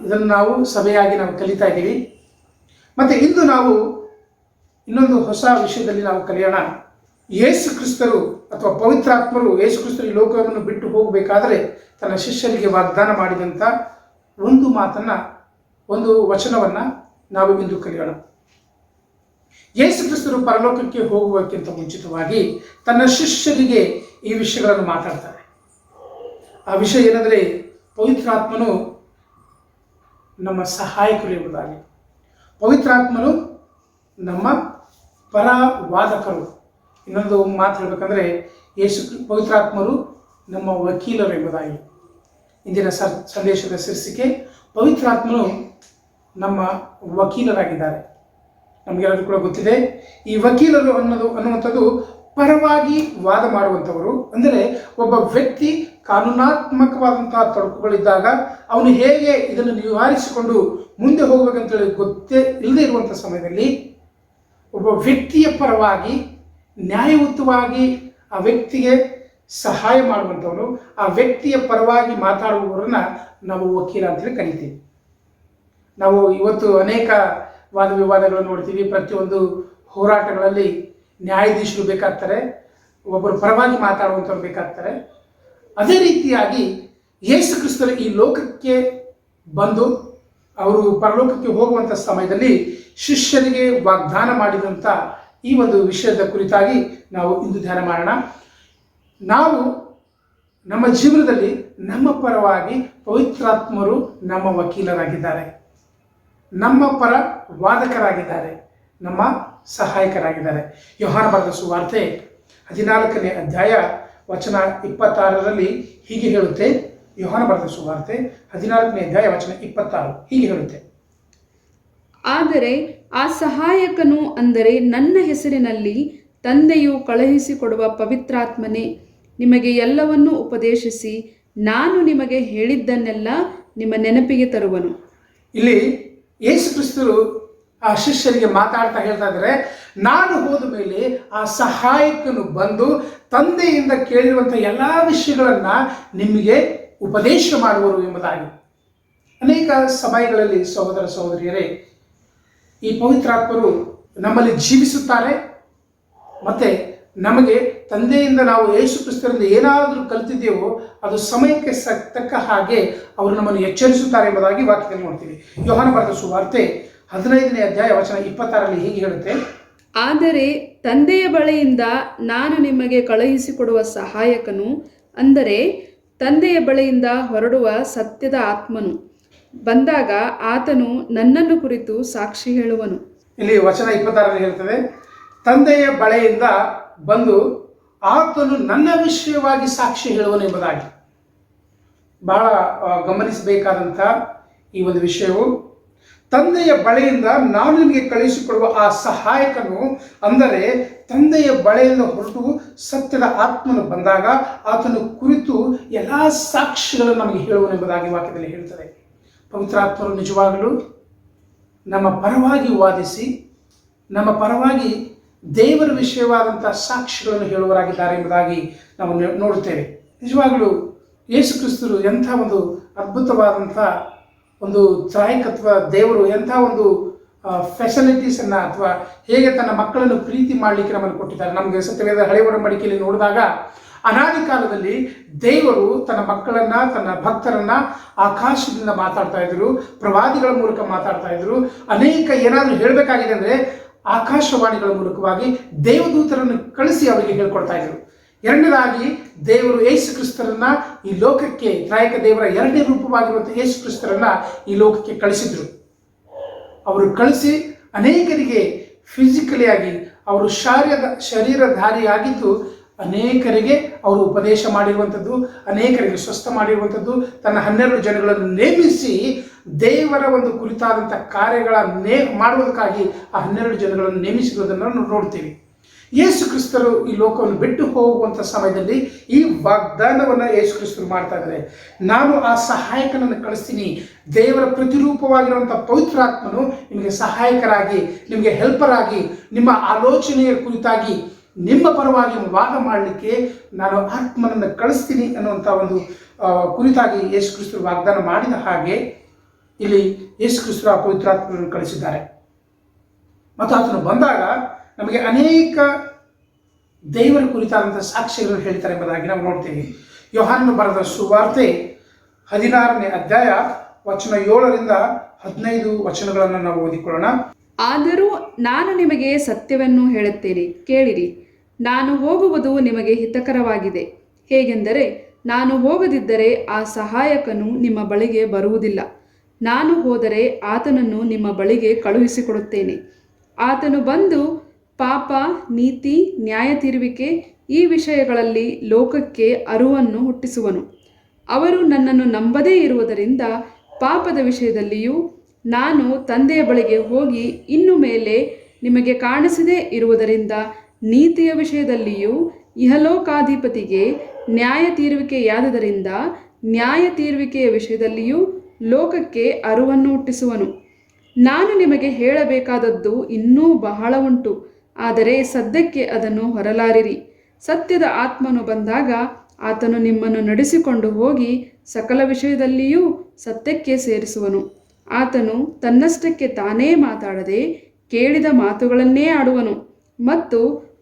ಇದನ್ನು ನಾವು ಸಭೆಯಾಗಿ ನಾವು ಕಲಿತಾ ಇದ್ದೀವಿ. ಮತ್ತು ಇಂದು ನಾವು ಇನ್ನೊಂದು ಹೊಸ ವಿಷಯದಲ್ಲಿ ನಾವು ಕಲಿಯೋಣ. ಯೇಸು ಕ್ರಿಸ್ತರು ಅಥವಾ ಪವಿತ್ರಾತ್ಮರು ಯೇಸು ಕ್ರಿಸ್ತರು ಈ ಲೋಕವನ್ನು ಬಿಟ್ಟು ಹೋಗಬೇಕಾದರೆ ತನ್ನ ಶಿಷ್ಯರಿಗೆ ವಾಗ್ದಾನ ಮಾಡಿದಂಥ ಒಂದು ಮಾತನ್ನು, ಒಂದು ವಚನವನ್ನು ನಾವು ಇಂದು ಕಲಿಯೋಣ. ಯೇಸು ಕ್ರಿಸ್ತರು ಪರಲೋಕಕ್ಕೆ ಹೋಗುವುದಕ್ಕಿಂತ ಮುಂಚಿತವಾಗಿ ತನ್ನ ಶಿಷ್ಯರಿಗೆ ಈ ವಿಷಯಗಳನ್ನು ಮಾತಾಡ್ತಾರೆ. ಆ ವಿಷಯ ಏನೆಂದರೆ ಪವಿತ್ರಾತ್ಮನು ನಮ್ಮ ಸಹಾಯಕರು ಎಂಬುದಾಗಿ. ಪವಿತ್ರಾತ್ಮನು ನಮ್ಮ ಪರವಾದಕರು. ಇನ್ನೊಂದು ಮಾತು ಹೇಳಬೇಕಂದ್ರೆ ಪವಿತ್ರಾತ್ಮರು ನಮ್ಮ ವಕೀಲರು ಎಂಬುದಾಗಿ. ಇಂದಿನ ಸಂದೇಶದ ಶೀರ್ಷಿಕೆ ಪವಿತ್ರಾತ್ಮನು ನಮ್ಮ ವಕೀಲರಾಗಿದ್ದಾರೆ. ನಮಗೆಲ್ಲರೂ ಕೂಡ ಗೊತ್ತಿದೆ, ಈ ವಕೀಲರು ಅನ್ನುವಂಥದ್ದು ಪರವಾಗಿ ವಾದ ಮಾಡುವಂಥವರು. ಅಂದರೆ ಒಬ್ಬ ವ್ಯಕ್ತಿ ಕಾನೂನಾತ್ಮಕವಾದಂತಹ ತೊಡಕುಗಳಿದ್ದಾಗ ಅವನು ಹೇಗೆ ಇದನ್ನು ನಿವಾರಿಸಿಕೊಂಡು ಮುಂದೆ ಹೋಗಬೇಕಂತೇಳಿ ಗೊತ್ತೇ ಇಲ್ಲದೆ ಇರುವಂಥ ಸಮಯದಲ್ಲಿ ಒಬ್ಬ ವ್ಯಕ್ತಿಯ ಪರವಾಗಿ ನ್ಯಾಯಯುತವಾಗಿ ಆ ವ್ಯಕ್ತಿಗೆ ಸಹಾಯ ಮಾಡುವಂಥವನು, ಆ ವ್ಯಕ್ತಿಯ ಪರವಾಗಿ ಮಾತಾಡುವವರನ್ನ ನಾವು ವಕೀಲ ಅಂತೇಳಿ ಕರಿತೀವಿ. ನಾವು ಇವತ್ತು ಅನೇಕ ವಾದ ವಿವಾದಗಳನ್ನು ನೋಡ್ತೀವಿ. ಪ್ರತಿಯೊಂದು ಹೋರಾಟಗಳಲ್ಲಿ ನ್ಯಾಯಾಧೀಶರು ಬೇಕಾಗ್ತಾರೆ, ಒಬ್ಬರು ಪರವಾಗಿ ಮಾತಾಡುವಂಥವ್ರು ಬೇಕಾಗ್ತಾರೆ. ಅದೇ ರೀತಿಯಾಗಿ ಯೇಸು ಕ್ರಿಸ್ತರು ಈ ಲೋಕಕ್ಕೆ ಬಂದು ಅವರು ಪರಲೋಕಕ್ಕೆ ಹೋಗುವಂಥ ಸಮಯದಲ್ಲಿ ಶಿಷ್ಯರಿಗೆ ವಾಗ್ದಾನ ಮಾಡಿದಂಥ ಈ ಒಂದು ವಿಷಯದ ಕುರಿತಾಗಿ ನಾವು ಇಂದು ಧ್ಯಾನ ಮಾಡೋಣ. ನಾವು ನಮ್ಮ ಜೀವನದಲ್ಲಿ ನಮ್ಮ ಪರವಾಗಿ ಪವಿತ್ರಾತ್ಮರು ನಮ್ಮ ವಕೀಲರಾಗಿದ್ದಾರೆ, ನಮ್ಮ ಪರ ವಾದಕರಾಗಿದ್ದಾರೆ, ನಮ್ಮ ಸಹಾಯಕರಾಗಿದ್ದಾರೆ. ಯೋಹಾನ ಬರೆದ ಸುವಾರ್ತೆ 14ನೇ ಅಧ್ಯಾಯ ವಚನ 26ರಲ್ಲಿ ಹೀಗೆ ಹೇಳುತ್ತೆ. ಯೋಹಾನ ಬರೆದ ಸುವಾರ್ತೆ 14ನೇ ಅಧ್ಯಾಯ ವಚನ 26 ಹೀಗೆ ಹೇಳುತ್ತೆ: ಆದರೆ ಆ ಸಹಾಯಕನು, ಅಂದರೆ ನನ್ನ ಹೆಸರಿನಲ್ಲಿ ತಂದೆಯು ಕಳುಹಿಸಿಕೊಡುವ ಪವಿತ್ರಾತ್ಮನೇ ನಿಮಗೆ ಎಲ್ಲವನ್ನೂ ಉಪದೇಶಿಸಿ ನಾನು ನಿಮಗೆ ಹೇಳಿದ್ದನ್ನೆಲ್ಲ ನಿಮ್ಮ ನೆನಪಿಗೆ ತರುವನು. ಇಲ್ಲಿ ಯೇಸು ಕ್ರಿಸ್ತರು ಆ ಶಿಷ್ಯರಿಗೆ ಮಾತಾಡ್ತಾ ಹೇಳ್ತಾ ಇದ್ದಾರೆ, ನಾನು ಹೋದ ಮೇಲೆ ಆ ಸಹಾಯಕನು ಬಂದು ತಂದೆಯಿಂದ ಕೇಳಿರುವಂಥ ಎಲ್ಲ ವಿಷಯಗಳನ್ನು ನಿಮಗೆ ಉಪದೇಶ ಮಾಡುವರು ಎಂಬುದಾಗಿ. ಅನೇಕ ಸಮಯಗಳಲ್ಲಿ ಸಹೋದರ ಸಹೋದರಿಯರೇ, ಈ ಪವಿತ್ರಾತ್ಮರು ನಮ್ಮಲ್ಲಿ ಜೀವಿಸುತ್ತಾರೆ ಮತ್ತು ನಮಗೆ ತಂದೆಯಿಂದ ನಾವು ಯೇಸು ಕ್ರಿಸ್ತರಿಂದ ಏನಾದರೂ ಕಲಿತಿದ್ದೇವೋ ಅದು ಸಮಯಕ್ಕೆ ತಕ್ಕ ಹಾಗೆ ಅವರು ನಮ್ಮನ್ನು ಎಚ್ಚರಿಸುತ್ತಾರೆ ಎಂಬುದಾಗಿ ವಾಕ್ಯದಲ್ಲಿ ನೋಡ್ತೀವಿ. ಯೋಹಾನ ಬರೆದ ಸುವಾರ್ತೆ 15ನೇ ಅಧ್ಯಾಯ ವಚನ 26ರಲ್ಲಿ ಹೀಗೆ ಹೇಳುತ್ತೆ, ಆದರೆ ತಂದೆಯ ಬಳಿಯಿಂದ ನಾನು ನಿಮಗೆ ಕಳುಹಿಸಿಕೊಡುವ ಸಹಾಯಕನು, ಅಂದರೆ ತಂದೆಯ ಬಳಿಯಿಂದ ಹೊರಡುವ ಸತ್ಯದ ಆತ್ಮನು ಬಂದಾಗ ಆತನು ನನ್ನನ್ನು ಕುರಿತು ಸಾಕ್ಷಿ ಹೇಳುವನು. ಇಲ್ಲಿ ವಚನ 26ರಲ್ಲಿ ಹೇಳ್ತದೆ, ತಂದೆಯ ಬಳಿಯಿಂದ ಬಂದು ಆತನು ನನ್ನ ವಿಷಯವಾಗಿ ಸಾಕ್ಷಿ ಹೇಳುವನು ಎಂಬುದಾಗಿ. ಬಹಳ ಗಮನಿಸಬೇಕಾದಂಥ ಈ ಒಂದು ವಿಷಯವು, ತಂದೆಯ ಬಳಿಯಿಂದ ನಾನು ನಿಮಗೆ ಕಳುಹಿಸಿಕೊಡುವ ಆ ಸಹಾಯಕನು, ಅಂದರೆ ತಂದೆಯ ಬಳಿಯಿಂದ ಹೊರಟು ಸತ್ಯದ ಆತ್ಮನು ಬಂದಾಗ ಆತನು ಕುರಿತು ಎಲ್ಲ ಸಾಕ್ಷಿಗಳನ್ನು ನಮಗೆ ಹೇಳುವನು ಎಂಬುದಾಗಿ ವಾಕ್ಯದಲ್ಲಿ ಹೇಳ್ತದೆ. ಪವಿತ್ರಾತ್ಮರು ನಿಜವಾಗಲೂ ನಮ್ಮ ಪರವಾಗಿ ವಾದಿಸಿ ನಮ್ಮ ಪರವಾಗಿ ದೇವರ ವಿಷಯವಾದಂಥ ಸಾಕ್ಷಿಗಳನ್ನು ಹೇಳುವರಾಗಿದ್ದಾರೆ ಎಂಬುದಾಗಿ ನಾವು ನೋಡುತ್ತೇವೆ. ನಿಜವಾಗಲೂ ಯೇಸು ಕ್ರಿಸ್ತರು ಎಂಥ ಒಂದು ಅದ್ಭುತವಾದಂಥ ಒಂದು ತ್ರಾಯಕತ್ವ, ದೇವರು ಎಂಥ ಒಂದು ಫೆಸಿಲಿಟೀಸನ್ನು ಅಥವಾ ಹೇಗೆ ತನ್ನ ಮಕ್ಕಳನ್ನು ಪ್ರೀತಿ ಮಾಡಲಿಕ್ಕೆ ನಮ್ಮನ್ನು ಕೊಟ್ಟಿದ್ದಾರೆ. ನಮಗೆ ಸತ್ಯವೇದ ಹಳೆ ಒಡಂಬಡಿಕೆಯಲ್ಲಿ ನೋಡಿದಾಗ ಅನಾದಿ ಕಾಲದಲ್ಲಿ ದೇವರು ತನ್ನ ಮಕ್ಕಳನ್ನು, ತನ್ನ ಭಕ್ತರನ್ನು ಆಕಾಶದಿಂದ ಮಾತಾಡ್ತಾ ಇದ್ರು, ಪ್ರವಾದಿಗಳ ಮೂಲಕ ಮಾತಾಡ್ತಾ ಇದ್ರು. ಅನೇಕ ಏನಾದರೂ ಹೇಳಬೇಕಾಗಿದೆ ಅಂದರೆ ಆಕಾಶವಾಣಿಗಳ ಮೂಲಕವಾಗಿ ದೇವದೂತರನ್ನು ಕಳಿಸಿ ಅವರಿಗೆ ಹೇಳ್ಕೊಡ್ತಾ ಇದ್ರು. ಎರಡನೇದಾಗಿ ದೇವರು ಯೇಸು ಕ್ರಿಸ್ತರನ್ನ ಈ ಲೋಕಕ್ಕೆ, ತ್ರಾಯಕ ದೇವರ ಎರಡನೇ ರೂಪವಾಗಿರುವಂಥ ಯೇಸು ಕ್ರಿಸ್ತರನ್ನ ಈ ಲೋಕಕ್ಕೆ ಕಳಿಸಿದ್ರು. ಅವರು ಕಳಿಸಿ ಅನೇಕರಿಗೆ ಫಿಸಿಕಲಿ ಆಗಿ ಅವರು ಶರೀರಧಾರಿಯಾಗಿದ್ದು ಅನೇಕರಿಗೆ ಅವರು ಉಪದೇಶ ಮಾಡಿರುವಂಥದ್ದು, ಅನೇಕರಿಗೆ ಸ್ವಸ್ಥ ಮಾಡಿರುವಂಥದ್ದು, ತನ್ನ 12 ಜನಗಳನ್ನು ನೇಮಿಸಿ ದೇವರ ಒಂದು ಕುರಿತಾದಂಥ ಕಾರ್ಯಗಳ ಮಾಡುವುದಕ್ಕಾಗಿ ಆ 12 ಜನಗಳನ್ನು ನೇಮಿಸಿರುವುದನ್ನು ನಾವು ನೋಡ್ತೀವಿ. ಯೇಸು ಕ್ರಿಸ್ತರು ಈ ಲೋಕವನ್ನು ಬಿಟ್ಟು ಹೋಗುವಂಥ ಸಮಯದಲ್ಲಿ ಈ ವಾಗ್ದಾನವನ್ನು ಯೇಸು ಕ್ರಿಸ್ತರು ಮಾಡ್ತಾ ಇದ್ದಾರೆ. ನಾನು ಆ ಸಹಾಯಕನನ್ನು ಕಳಿಸ್ತೀನಿ, ದೇವರ ಪ್ರತಿರೂಪವಾಗಿರುವಂಥ ಪವಿತ್ರಾತ್ಮನು ನಿಮಗೆ ಸಹಾಯಕರಾಗಿ, ನಿಮಗೆ ಹೆಲ್ಪರ್ ಆಗಿ, ನಿಮ್ಮ ಆಲೋಚನೆಯ ಕುರಿತಾಗಿ ನಿಮ್ಮ ಪರವಾಗಿ ವಾದ ಮಾಡಲಿಕ್ಕೆ ನಾನು ಆತ್ಮನನ್ನು ಕಳಿಸ್ತೀನಿ ಅನ್ನುವಂಥ ಒಂದು ಕುರಿತಾಗಿ ಯೇಸು ಕ್ರಿಸ್ತರು ವಾಗ್ದಾನ ಮಾಡಿದ ಹಾಗೆ ಇಲ್ಲಿ ಯೇಸು ಕ್ರಿಸ್ತರು ಆ ಪವಿತ್ರಾತ್ಮನನ್ನು ಕಳಿಸಿದ್ದಾರೆ. ಮತ್ತು ಆತನು ಬಂದಾಗ ನಮಗೆ ಅನೇಕ ದೇವರ ಕುರಿತಾದಂಥ ಸಾಕ್ಷಿಗಳನ್ನು ಹೇಳ್ತಾರೆ ಎಂಬುದಾಗಿ ನಾವು ನೋಡ್ತೀವಿ. ಯೋಹಾನನು ಬರೆದ ಸುವಾರ್ತೆ 16ನೇ ಅಧ್ಯಾಯ ವಚನ 7ರಿಂದ 15 ವಚನಗಳನ್ನು ನಾವು ಓದಿಕೊಳ್ಳೋಣ. ಆದರೂ ನಾನು ನಿಮಗೆ ಸತ್ಯವನ್ನು ಹೇಳುತ್ತೇನೆ, ಕೇಳಿರಿ. ನಾನು ಹೋಗುವುದು ನಿಮಗೆ ಹಿತಕರವಾಗಿದೆ. ಹೇಗೆಂದರೆ ನಾನು ಹೋಗದಿದ್ದರೆ ಆ ಸಹಾಯಕನು ನಿಮ್ಮ ಬಳಿಗೆ ಬರುವುದಿಲ್ಲ. ನಾನು ಹೋದರೆ ಆತನನ್ನು ನಿಮ್ಮ ಬಳಿಗೆ ಕಳುಹಿಸಿಕೊಡುತ್ತೇನೆ. ಆತನು ಬಂದು ಪಾಪ, ನೀತಿ, ನ್ಯಾಯ ತೀರುವಿಕೆ ಈ ವಿಷಯಗಳಲ್ಲಿ ಲೋಕಕ್ಕೆ ಅರುವನ್ನು ಹುಟ್ಟಿಸುವನು. ಅವರು ನನ್ನನ್ನು ನಂಬದೇ ಇರುವುದರಿಂದ ಪಾಪದ ವಿಷಯದಲ್ಲಿಯೂ, ನಾನು ತಂದೆಯ ಬಳಿಗೆ ಹೋಗಿ ಇನ್ನು ಮೇಲೆ ನಿಮಗೆ ಕಾಣಿಸದೇ ಇರುವುದರಿಂದ ನೀತಿಯ ವಿಷಯದಲ್ಲಿಯೂ, ಇಹಲೋಕಾಧಿಪತಿಗೆ ನ್ಯಾಯ ತೀರುವಿಕೆಯಾದುದರಿಂದ ನ್ಯಾಯ ತೀರುವಿಕೆಯ ವಿಷಯದಲ್ಲಿಯೂ ಲೋಕಕ್ಕೆ ಅರುವನ್ನು ಹುಟ್ಟಿಸುವನು. ನಾನು ನಿಮಗೆ ಹೇಳಬೇಕಾದದ್ದು ಇನ್ನೂ ಬಹಳ ಉಂಟು, ಆದರೆ ಸದ್ಯಕ್ಕೆ ಅದನ್ನು ಹೊರಲಾರಿರಿ. ಸತ್ಯದ ಆತ್ಮನು ಬಂದಾಗ ಆತನು ನಿಮ್ಮನ್ನು ನಡೆಸಿಕೊಂಡು ಹೋಗಿ ಸಕಲ ವಿಷಯದಲ್ಲಿಯೂ ಸತ್ಯಕ್ಕೆ ಸೇರಿಸುವನು. ಆತನು ತನ್ನಷ್ಟಕ್ಕೆ ತಾನೇ ಮಾತಾಡದೆ ಕೇಳಿದ ಮಾತುಗಳನ್ನೇ ಆಡುವನು ಮತ್ತು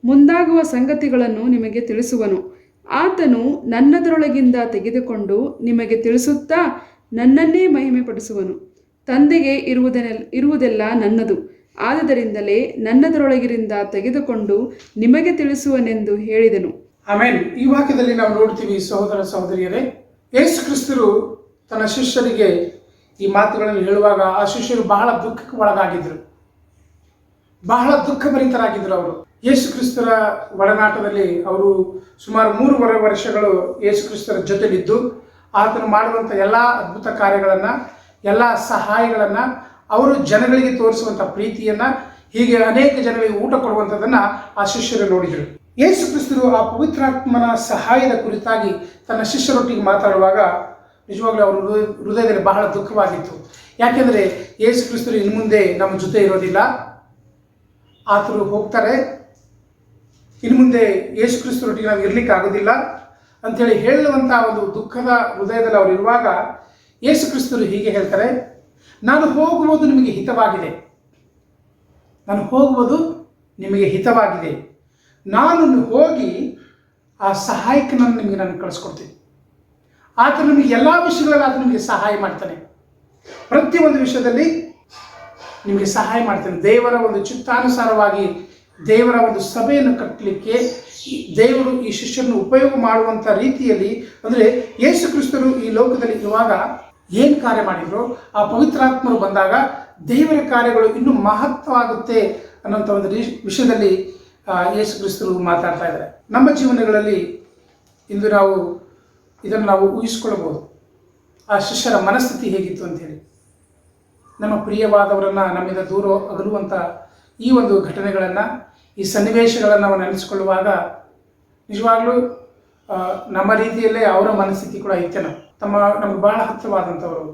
ಮುಂದಾಗುವ ಸಂಗತಿಗಳನ್ನು ನಿಮಗೆ ತಿಳಿಸುವನು. ಆತನು ನನ್ನದರೊಳಗಿಂದ ತೆಗೆದುಕೊಂಡು ನಿಮಗೆ ತಿಳಿಸುತ್ತಾ ನನ್ನನ್ನೇ ಮಹಿಮೆಪಡಿಸುವನು. ತಂದೆಗೆ ಇರುವುದೆಲ್ಲ ನನ್ನದು, ಆದ್ದರಿಂದಲೇ ನನ್ನದರೊಳಗಿರಿಂದ ತೆಗೆದುಕೊಂಡು ನಿಮಗೆ ತಿಳಿಸುವನೆಂದು ಹೇಳಿದನು. ಆಮೇಲೆ ಈ ವಾಕ್ಯದಲ್ಲಿ ನಾವು ನೋಡ್ತೀವಿ ಸಹೋದರ ಸಹೋದರಿಯರೇ, ಯೇಸು ಕ್ರಿಸ್ತರು ತನ್ನ ಶಿಷ್ಯರಿಗೆ ಈ ಮಾತುಗಳನ್ನು ಹೇಳುವಾಗ ಆ ಶಿಷ್ಯರು ಬಹಳ ದುಃಖಕ್ಕೆ ಒಳಗಾಗಿದ್ದರು, ಬಹಳ ದುಃಖಭರಿತರಾಗಿದ್ದರು. ಅವರು ಯೇಸು ಕ್ರಿಸ್ತರ ಒಡನಾಟದಲ್ಲಿ ಅವರು ಸುಮಾರು 3.5 ವರ್ಷಗಳು ಯೇಸು ಕ್ರಿಸ್ತರ ಜೊತೆಲಿದ್ದು ಆತನು ಮಾಡುವಂಥ ಎಲ್ಲ ಅದ್ಭುತ ಕಾರ್ಯಗಳನ್ನು, ಎಲ್ಲ ಸಹಾಯಗಳನ್ನು, ಅವರು ಜನಗಳಿಗೆ ತೋರಿಸುವಂಥ ಪ್ರೀತಿಯನ್ನು, ಹೀಗೆ ಅನೇಕ ಜನಗಳಿಗೆ ಊಟ ಕೊಡುವಂಥದ್ದನ್ನು ಆ ಶಿಷ್ಯರು ನೋಡಿದರು. ಯೇಸು ಕ್ರಿಸ್ತರು ಆ ಪವಿತ್ರಾತ್ಮನ ಸಹಾಯದ ಕುರಿತಾಗಿ ತನ್ನ ಶಿಷ್ಯರೊಟ್ಟಿಗೆ ಮಾತಾಡುವಾಗ ನಿಜವಾಗ್ಲೂ ಅವರ ಹೃದಯದಲ್ಲಿ ಬಹಳ ದುಃಖವಾಗಿತ್ತು. ಯಾಕೆಂದರೆ ಯೇಸು ಕ್ರಿಸ್ತರು ಇನ್ನು ಮುಂದೆ ನಮ್ಮ ಜೊತೆ ಇರೋದಿಲ್ಲ, ಆತರು ಹೋಗ್ತಾರೆ. ಇನ್ನು ಮುಂದೆ ಯೇಸು ಕ್ರಿಸ್ತರೊಟ್ಟಿಗೆ ನಾವು ಇರಲಿಕ್ಕೆ ಆಗೋದಿಲ್ಲ. ಅಂಥೇಳಿ ಹೇಳುವಂಥ ಒಂದು ದುಃಖದ ಹೃದಯದಲ್ಲಿ ಅವರು ಇರುವಾಗ ಯೇಸು ಕ್ರಿಸ್ತರು ಹೀಗೆ ಹೇಳ್ತಾರೆ, ನಾನು ಹೋಗುವುದು ನಿಮಗೆ ಹಿತವಾಗಿದೆ, ನಾನು ಹೋಗುವುದು ನಿಮಗೆ ಹಿತವಾಗಿದೆ, ನಾನು ಹೋಗಿ ಆ ಸಹಾಯಕನನ್ನು ನಿಮಗೆ ನಾನು ಕಳಿಸ್ಕೊಡ್ತೀನಿ. ಆತ ನಿಮಗೆ ಎಲ್ಲ ವಿಷಯಗಳಲ್ಲಿ ಆತ ನಿಮಗೆ ಸಹಾಯ ಮಾಡ್ತಾನೆ, ಪ್ರತಿಯೊಂದು ವಿಷಯದಲ್ಲಿ ನಿಮಗೆ ಸಹಾಯ ಮಾಡ್ತಾನೆ. ದೇವರ ಒಂದು ಚಿತ್ತಾನುಸಾರವಾಗಿ ದೇವರ ಒಂದು ಸಭೆಯನ್ನು ಕಟ್ಟಲಿಕ್ಕೆ ದೇವರು ಈ ಶಿಷ್ಯರನ್ನು ಉಪಯೋಗ ಮಾಡುವಂಥ ರೀತಿಯಲ್ಲಿ, ಅಂದರೆ ಯೇಸು ಕ್ರಿಸ್ತರು ಈ ಲೋಕದಲ್ಲಿ ಇರುವಾಗ ಏನು ಕಾರ್ಯ ಮಾಡಿದ್ರು, ಆ ಪವಿತ್ರಾತ್ಮರು ಬಂದಾಗ ದೇವರ ಕಾರ್ಯಗಳು ಇನ್ನೂ ಮಹತ್ವವಾಗುತ್ತೆ ಅನ್ನೋಂಥ ಒಂದು ವಿಷಯದಲ್ಲಿ ಯೇಸು ಕ್ರಿಸ್ತರು ಮಾತಾಡ್ತಾ ಇದ್ದಾರೆ. ನಮ್ಮ ಜೀವನಗಳಲ್ಲಿ ಇಂದು ಇದನ್ನು ನಾವು ಊಹಿಸ್ಕೊಳ್ಬೋದು, ಆ ಶಿಷ್ಯರ ಮನಸ್ಥಿತಿ ಹೇಗಿತ್ತು ಅಂಥೇಳಿ. ನಮ್ಮ ಪ್ರಿಯವಾದವರನ್ನು ನಮ್ಮಿಂದ ದೂರ ಅಗಲುವಂಥ ಈ ಒಂದು ಘಟನೆಗಳನ್ನು, ಈ ಸನ್ನಿವೇಶಗಳನ್ನು ನಾವು ನೆನೆಸಿಕೊಳ್ಳುವಾಗ ನಿಜವಾಗ್ಲೂ ನಮ್ಮ ರೀತಿಯಲ್ಲೇ ಅವರ ಮನಸ್ಥಿತಿ ಕೂಡ ಇತ್ತೇನೋ. ನಮಗೆ ಭಾಳ ಹತ್ತಿರವಾದಂಥವರು,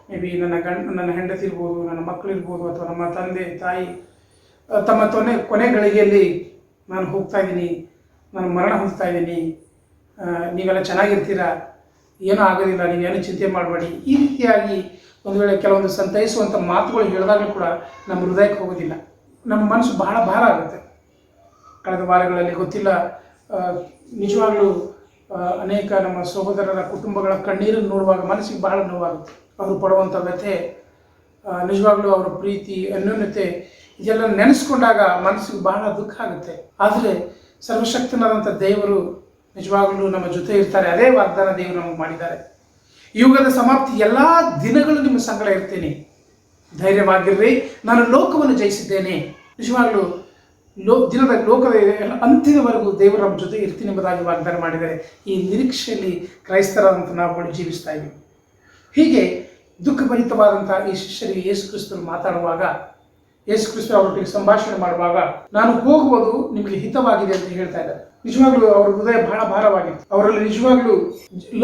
ಮೇ ಬಿ ನನ್ನ ಹೆಂಡತಿ ಇರ್ಬೋದು, ನನ್ನ ಮಕ್ಕಳಿರ್ಬೋದು, ಅಥವಾ ನಮ್ಮ ತಂದೆ ತಾಯಿ ತಮ್ಮ ಕೊನೆ ಗಳಿಗೆಯಲ್ಲಿ ನಾನು ಹೋಗ್ತಾ ಇದ್ದೀನಿ, ನಾನು ಮರಣ ಹೊಂದ್ತಾ ಇದ್ದೀನಿ, ನೀವೆಲ್ಲ ಚೆನ್ನಾಗಿರ್ತೀರಾ, ಏನೂ ಆಗೋದಿಲ್ಲ, ನೀವೇನು ಚಿಂತೆ ಮಾಡಬೇಡಿ, ಈ ರೀತಿಯಾಗಿ ಒಂದು ವೇಳೆ ಕೆಲವೊಂದು ಸಂತೈಸುವಂಥ ಮಾತುಗಳು ಹೇಳಿದಾಗಲೂ ಕೂಡ ನಮ್ಮ ಹೃದಯಕ್ಕೆ ಹೋಗೋದಿಲ್ಲ, ನಮ್ಮ ಮನಸ್ಸು ಬಹಳ ಭಾರ ಆಗುತ್ತೆ. ಕಳೆದ ವಾರಗಳಲ್ಲಿ ಗೊತ್ತಿಲ್ಲ, ನಿಜವಾಗ್ಲೂ ಅನೇಕ ನಮ್ಮ ಸಹೋದರರ ಕುಟುಂಬಗಳ ಕಣ್ಣೀರನ್ನು ನೋಡುವಾಗ ಮನಸ್ಸಿಗೆ ಬಹಳ ನೋವಾಗುತ್ತೆ. ಅವರು ಪಡುವಂಥ ವ್ಯಥೆ, ನಿಜವಾಗ್ಲೂ ಅವರ ಪ್ರೀತಿ, ಅನ್ಯೋನ್ಯತೆ, ಇದೆಲ್ಲ ನೆನೆಸ್ಕೊಂಡಾಗ ಮನಸ್ಸಿಗೆ ಬಹಳ ದುಃಖ ಆಗುತ್ತೆ. ಆದರೆ ಸರ್ವಶಕ್ತನಾದಂಥ ದೇವರು ನಿಜವಾಗ್ಲೂ ನಮ್ಮ ಜೊತೆ ಇರ್ತಾರೆ. ಅದೇ ವಾಗ್ದಾನ ದೇವರು ನಮಗೆ ಮಾಡಿದ್ದಾರೆ. ಯುಗದ ಸಮಾಪ್ತಿ ಎಲ್ಲ ದಿನಗಳು ನಿಮ್ಮ ಸಂಗಡ ಇರ್ತೇನೆ, ಧೈರ್ಯವಾಗಿರ್ರಿ, ನಾನು ಲೋಕವನ್ನು ಜಯಿಸಿದ್ದೇನೆ. ನಿಜವಾಗ್ಲೂ ಲೋಕದ ಅಂತ್ಯದವರೆಗೂ ದೇವರು ನಮ್ಮ ಜೊತೆ ಇರ್ತೀನಿ ಎಂಬುದಾಗಿ ವಾಗ್ದಾನ ಮಾಡಿದ್ದಾರೆ. ಈ ನಿರೀಕ್ಷೆಯಲ್ಲಿ ಕ್ರೈಸ್ತರಾದಂಥ ನಾವು ಜೀವಿಸ್ತಾ ಇದ್ದೀವಿ. ಹೀಗೆ ದುಃಖಭರಿತವಾದಂಥ ಈ ಶಿಷ್ಯರಿಗೆ ಯೇಸು ಕ್ರಿಸ್ತರು ಮಾತಾಡುವಾಗ, ಯೇಸು ಕ್ರಿಸ್ತರು ಅವರೊಟ್ಟಿಗೆ ಸಂಭಾಷಣೆ ಮಾಡುವಾಗ, ನಾನು ಹೋಗುವುದು ನಿಮಗೆ ಹಿತವಾಗಿದೆ ಅಂತ ಹೇಳ್ತಾ ಇದ್ದಾರೆ. ನಿಜವಾಗ್ಲೂ ಅವರ ಹೃದಯ ಬಹಳ ಭಾರವಾಗಿತ್ತು. ಅವರಲ್ಲಿ ನಿಜವಾಗ್ಲೂ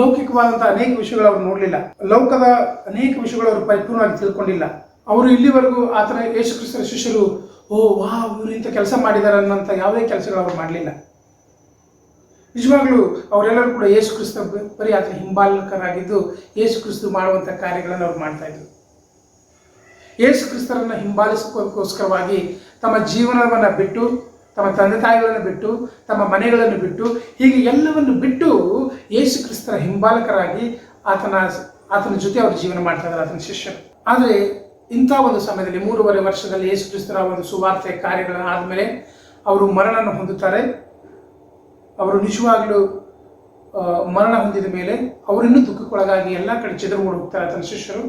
ಲೌಕಿಕವಾದಂಥ ಅನೇಕ ವಿಷಯಗಳು ಅವರು ನೋಡಲಿಲ್ಲ, ಲೋಕದ ಅನೇಕ ವಿಷಯಗಳು ಅವರು ಪರಿಪೂರ್ಣವಾಗಿ ತಿಳ್ಕೊಂಡಿಲ್ಲ. ಅವರು ಇಲ್ಲಿವರೆಗೂ ಆತನ ಯೇಸು ಕ್ರಿಸ್ತರ ಶಿಷ್ಯರು ಇವರು ಇಂಥ ಕೆಲಸ ಮಾಡಿದ್ದಾರೆ ಅನ್ನೋಂಥ ಯಾವುದೇ ಕೆಲಸಗಳು ಅವರು ಮಾಡಲಿಲ್ಲ. ನಿಜವಾಗ್ಲೂ ಅವರೆಲ್ಲರೂ ಕೂಡ ಯೇಸು ಕ್ರಿಸ್ತ ಬರೀ ಆತನ ಹಿಂಬಾಲಕರಾಗಿದ್ದು ಯೇಸು ಕ್ರಿಸ್ತು ಮಾಡುವಂಥ ಕಾರ್ಯಗಳನ್ನು ಅವ್ರು ಮಾಡ್ತಾ ಇದ್ರು. ಯೇಸು ಕ್ರಿಸ್ತರನ್ನು ಹಿಂಬಾಲಿಸೋಕ್ಕೋಸ್ಕರವಾಗಿ ತಮ್ಮ ಜೀವನವನ್ನು ಬಿಟ್ಟು, ತಮ್ಮ ತಂದೆ ತಾಯಿಗಳನ್ನು ಬಿಟ್ಟು, ತಮ್ಮ ಮನೆಗಳನ್ನು ಬಿಟ್ಟು, ಹೀಗೆ ಎಲ್ಲವನ್ನು ಬಿಟ್ಟು ಯೇಸು ಕ್ರಿಸ್ತರ ಹಿಂಬಾಲಕರಾಗಿ ಆತನ ಜೊತೆ ಅವರು ಜೀವನ ಮಾಡ್ತಾ ಇದ್ದಾರೆ, ಆತನ ಶಿಷ್ಯರು. ಆದರೆ ಇಂಥ ಒಂದು ಸಮಯದಲ್ಲಿ 3.5 ವರ್ಷದಲ್ಲಿ ಯೇಸು ಕ್ರಿಸ್ತರ ಒಂದು ಸುವಾರ್ತೆ ಕಾರ್ಯಗಳನ್ನು ಆದಮೇಲೆ ಅವರು ಮರಣವನ್ನು ಹೊಂದುತ್ತಾರೆ. ಅವರು ನಿಜವಾಗ್ಲೂ ಮರಣ ಹೊಂದಿದ ಮೇಲೆ ಅವರಿನ್ನೂ ದುಃಖಕ್ಕೊಳಗಾಗಿ ಎಲ್ಲ ಕಡೆ ಚೆದರುಕೊಂಡು ಹೋಗ್ತಾರೆ ಆತನ ಶಿಷ್ಯರು.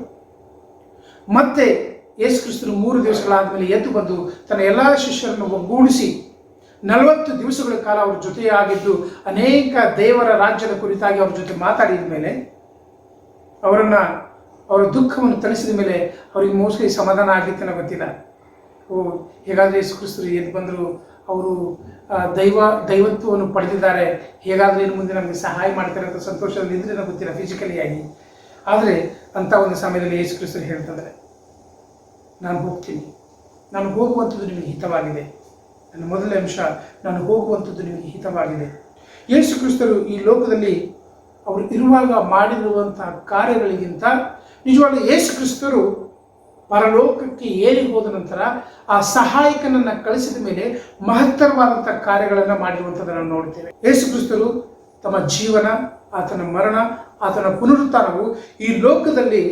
ಮತ್ತೆ ಯೇಸು ಕ್ರಿಸ್ತರು 3 ದಿವಸಗಳಾದಮೇಲೆ ಎದ್ದು ಬಂದು ತನ್ನ ಎಲ್ಲ ಶಿಷ್ಯರನ್ನು ಒಗ್ಗೂಡಿಸಿ 40 ದಿವಸಗಳ ಕಾಲ ಅವ್ರ ಜೊತೆಯಾಗಿದ್ದು ಅನೇಕ ದೇವರ ರಾಜ್ಯದ ಕುರಿತಾಗಿ ಅವ್ರ ಜೊತೆ ಮಾತಾಡಿದ ಮೇಲೆ, ಅವರ ದುಃಖವನ್ನು ತಣಿಸಿದ ಮೇಲೆ ಅವರಿಗೆ ಮೋಸ್ಟ್ಲಿ ಸಮಾಧಾನ ಆಗಿತ್ತೇನೋ ಗೊತ್ತಿಲ್ಲ. ಹೇಗಾದರೆ ಯೇಸು ಕ್ರಿಸ್ತರು ಎದ್ದು ಬಂದರು, ಅವರು ದೈವತ್ವವನ್ನು ಪಡೆದಿದ್ದಾರೆ, ಹೇಗಾದರೂ ಇನ್ನು ಮುಂದೆ ನಮಗೆ ಸಹಾಯ ಮಾಡ್ತಾರೆ ಅಂತ ಸಂತೋಷದಲ್ಲಿ ಇದ್ರೇನೋ ಗೊತ್ತಿಲ್ಲ ಫಿಸಿಕಲಿಯಾಗಿ. ಆದರೆ ಅಂಥ ಒಂದು ಸಮಯದಲ್ಲಿ ಯೇಸು ಕ್ರಿಸ್ತರು ಹೇಳ್ತಿದ್ದಾರೆ, ನಾನು ಹೋಗ್ತೀನಿ, ನಾನು ಹೋಗುವಂಥದ್ದು ನಿಮಗೆ ಹಿತವಾಗಿದೆ. ನನ್ನ ಮೊದಲನೇ ಅಂಶ, ನಾನು ಹೋಗುವಂಥದ್ದು ನಿಮಗೆ ಹಿತವಾಗಿದೆ. ಯೇಸು ಕ್ರಿಸ್ತರು ಈ ಲೋಕದಲ್ಲಿ ಅವರು ಇರುವಾಗ ಮಾಡಿರುವಂಥ ಕಾರ್ಯಗಳಿಗಿಂತ ನಿಜವಾಗ್ಲೂ ಯೇಸು ಕ್ರಿಸ್ತರು ಪರಲೋಕಕ್ಕೆ ಏರಿ ಹೋದ ನಂತರ ಆ ಸಹಾಯಕನನ್ನು ಕಳಿಸಿದ ಮೇಲೆ ಮಹತ್ತರವಾದಂಥ ಕಾರ್ಯಗಳನ್ನು ಮಾಡಿರುವಂಥದ್ದನ್ನು ನಾವು ನೋಡ್ತೇವೆ. ಯೇಸು ಕ್ರಿಸ್ತರು ತಮ್ಮ ಜೀವನ, ಆತನ ಮರಣ, ಆತನ ಪುನರುತ್ಥಾನವು ಈ ಲೋಕದಲ್ಲಿ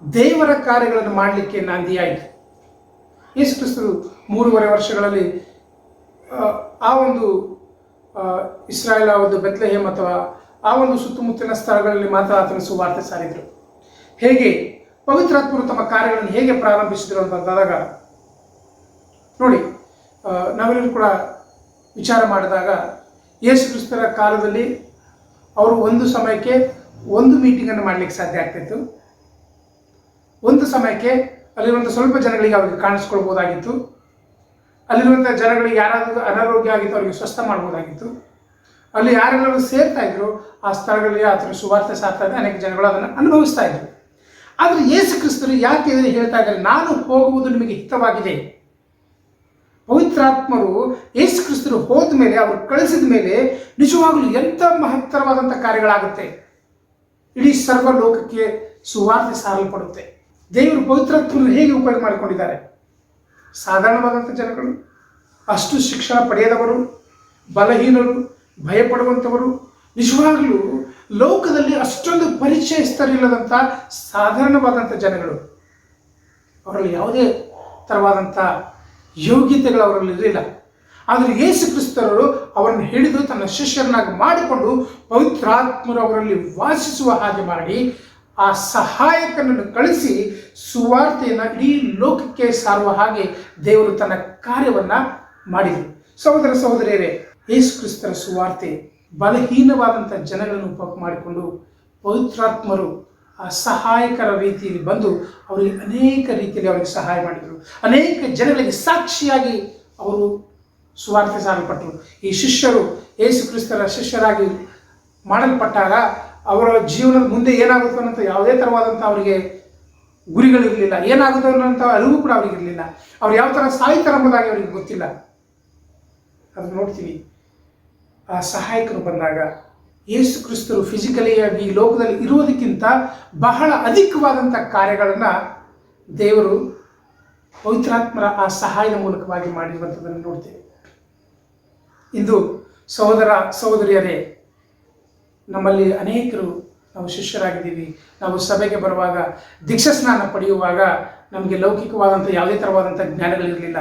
ದೇವರ ಕಾರ್ಯಗಳನ್ನು ಮಾಡಲಿಕ್ಕೆ ನಾಂದಿಯಾಯಿತು. ಯೇಸು ಕ್ರಿಸ್ತರು 3.5 ವರ್ಷಗಳಲ್ಲಿ ಆ ಒಂದು ಇಸ್ರಾಯೇಲ್, ಒಂದು ಬೆತ್ಲೆಹೇಮ್ ಅಥವಾ ಆ ಒಂದು ಸುತ್ತಮುತ್ತಲಿನ ಸ್ಥಳಗಳಲ್ಲಿ ಮಾತ್ರ ಆತನ ಸುವಾರ್ತೆ ಸಾರಿದರು. ಹೇಗೆ ಪವಿತ್ರಾತ್ಮರು ತಮ್ಮ ಕಾರ್ಯಗಳನ್ನು ಹೇಗೆ ಪ್ರಾರಂಭಿಸಿದರು ಅಂತಂದಾಗ ನೋಡಿ, ನಾವೆಲ್ಲರೂ ಕೂಡ ವಿಚಾರ ಮಾಡಿದಾಗ ಯೇಸು ಕ್ರಿಸ್ತರ ಕಾಲದಲ್ಲಿ ಅವರು ಒಂದು ಸಮಯಕ್ಕೆ ಒಂದು ಮೀಟಿಂಗನ್ನು ಮಾಡಲಿಕ್ಕೆ ಸಾಧ್ಯ ಆಗ್ತಿತ್ತು. ಒಂದು ಸಮಯಕ್ಕೆ ಅಲ್ಲಿರುವಂಥ ಸ್ವಲ್ಪ ಜನಗಳಿಗೆ ಅವ್ರಿಗೆ ಕಾಣಿಸ್ಕೊಳ್ಬೋದಾಗಿತ್ತು. ಅಲ್ಲಿರುವಂಥ ಜನಗಳಿಗೆ ಯಾರಾದರೂ ಅನಾರೋಗ್ಯ ಆಗಿತ್ತು ಅವರಿಗೆ ಸ್ವಸ್ಥ ಮಾಡ್ಬೋದಾಗಿತ್ತು. ಅಲ್ಲಿ ಯಾರೆಲ್ಲರೂ ಸೇರ್ತಾ ಇದ್ರು ಆ ಸ್ಥಳಗಳಲ್ಲಿ ಆತನ ಸುವಾರ್ತೆ ಸಾರ್ತಾ ಇದ್ದ ಅನೇಕ ಜನಗಳು ಅದನ್ನು ಅನುಭವಿಸ್ತಾ ಇದ್ರು. ಆದರೆ ಯೇಸು ಕ್ರಿಸ್ತರು ಯಾಕೆ ಹೇಳ್ತಾ ಇದ್ದಾರೆ, ನಾನು ಹೋಗುವುದು ನಿಮಗೆ ಹಿತವಾಗಿದೆ. ಪವಿತ್ರಾತ್ಮರು ಯೇಸು ಕ್ರಿಸ್ತರು ಹೋದ ಮೇಲೆ, ಅವರು ಕಳಿಸಿದ ಮೇಲೆ ನಿಜವಾಗಲೂ ಎಂಥ ಮಹತ್ತರವಾದಂಥ ಕಾರ್ಯಗಳಾಗುತ್ತೆ. ಇಡೀ ಸರ್ವ ಲೋಕಕ್ಕೆ ಸುವಾರ್ತೆ ಸಾರಲ್ಪಡುತ್ತೆ. ದೇವರು ಪವಿತ್ರಾತ್ಮರನ್ನು ಹೇಗೆ ಉಪಯೋಗ ಮಾಡಿಕೊಂಡಿದ್ದಾರೆ. ಸಾಧಾರಣವಾದಂಥ ಜನಗಳು, ಅಷ್ಟು ಶಿಕ್ಷಣ ಪಡೆಯದವರು, ಬಲಹೀನರು, ಭಯಪಡುವಂಥವರು, ನಿಜವಾಗಲೂ ಲೋಕದಲ್ಲಿ ಅಷ್ಟೊಂದು ಪರಿಚಯಸ್ಥರಿಲ್ಲದಂಥ ಸಾಧಾರಣವಾದಂಥ ಜನಗಳು, ಅವರಲ್ಲಿ ಯಾವುದೇ ಥರವಾದಂಥ ಯೋಗ್ಯತೆಗಳು ಅವರಲ್ಲಿ ಇರಲಿಲ್ಲ. ಆದರೆ ಯೇಸು ಕ್ರಿಸ್ತರು ಅವರನ್ನು ಹಿಡಿದು ತನ್ನ ಶಿಷ್ಯರನ್ನಾಗಿ ಮಾಡಿಕೊಂಡು ಪವಿತ್ರಾತ್ಮರು ಅವರಲ್ಲಿ ವಾಸಿಸುವ ಹಾಗೆ ಮಾಡಿ ಆ ಸಹಾಯಕನನ್ನು ಕಳಿಸಿ ಸುವಾರ್ತೆಯನ್ನು ಇಡೀ ಲೋಕಕ್ಕೆ ಸಾರುವ ಹಾಗೆ ದೇವರು ತನ್ನ ಕಾರ್ಯವನ್ನು ಮಾಡಿದರು. ಸಹೋದರ ಸಹೋದರಿಯರೇ, ಯೇಸು ಕ್ರಿಸ್ತರ ಸುವಾರ್ತೆ ಬಲಹೀನವಾದಂಥ ಜನಗಳನ್ನು ಉಪಯೋಗ ಮಾಡಿಕೊಂಡು ಪವಿತ್ರಾತ್ಮರು ಆ ಸಹಾಯಕರ ರೀತಿಯಲ್ಲಿ ಬಂದು ಅವರಿಗೆ ಅನೇಕ ರೀತಿಯಲ್ಲಿ ಅವರಿಗೆ ಸಹಾಯ ಮಾಡಿದರು. ಅನೇಕ ಜನಗಳಿಗೆ ಸಾಕ್ಷಿಯಾಗಿ ಅವರು ಸುವಾರ್ತೆ ಸಾರಲ್ಪಟ್ಟರು. ಈ ಶಿಷ್ಯರು ಯೇಸು ಕ್ರಿಸ್ತರ ಶಿಷ್ಯರಾಗಿ ಮಾಡಲ್ಪಟ್ಟಾಗ ಅವರ ಜೀವನದ ಮುಂದೆ ಏನಾಗುತ್ತೋ ಅನ್ನೋಂಥ ಯಾವುದೇ ಥರವಾದಂಥ ಅವರಿಗೆ ಗುರಿಗಳಿರಲಿಲ್ಲ. ಏನಾಗುತ್ತೋ ಅನ್ನೋಂಥ ಅರಿವು ಕೂಡ ಅವರಿಗಿರಲಿಲ್ಲ. ಅವ್ರು ಯಾವ ಥರ ಸಾಯ್ತಾರೆ ಎಂಬುದಾಗಿ ಅವರಿಗೆ ಗೊತ್ತಿಲ್ಲ. ಅದನ್ನು ನೋಡ್ತೀವಿ. ಆ ಸಹಾಯಕರು ಬಂದಾಗ ಯೇಸು ಕ್ರಿಸ್ತರು ಫಿಸಿಕಲಿಯಾಗಿ ಈ ಲೋಕದಲ್ಲಿ ಇರುವುದಕ್ಕಿಂತ ಬಹಳ ಅಧಿಕವಾದಂಥ ಕಾರ್ಯಗಳನ್ನು ದೇವರು ಪವಿತ್ರಾತ್ಮರ ಆ ಸಹಾಯದ ಮೂಲಕವಾಗಿ ಮಾಡಿರುವಂಥದ್ದನ್ನು ನೋಡ್ತೇವೆ. ಇಂದು ಸಹೋದರ ಸಹೋದರಿಯರೇ, ನಮ್ಮಲ್ಲಿ ಅನೇಕರು ನಾವು ಶಿಷ್ಯರಾಗಿದ್ದೀವಿ. ನಾವು ಸಭೆಗೆ ಬರುವಾಗ, ದೀಕ್ಷಾಸ್ನಾನ ಪಡೆಯುವಾಗ ನಮಗೆ ಲೌಕಿಕವಾದಂಥ ಯಾವುದೇ ಥರವಾದಂಥ ಜ್ಞಾನಗಳಿರಲಿಲ್ಲ.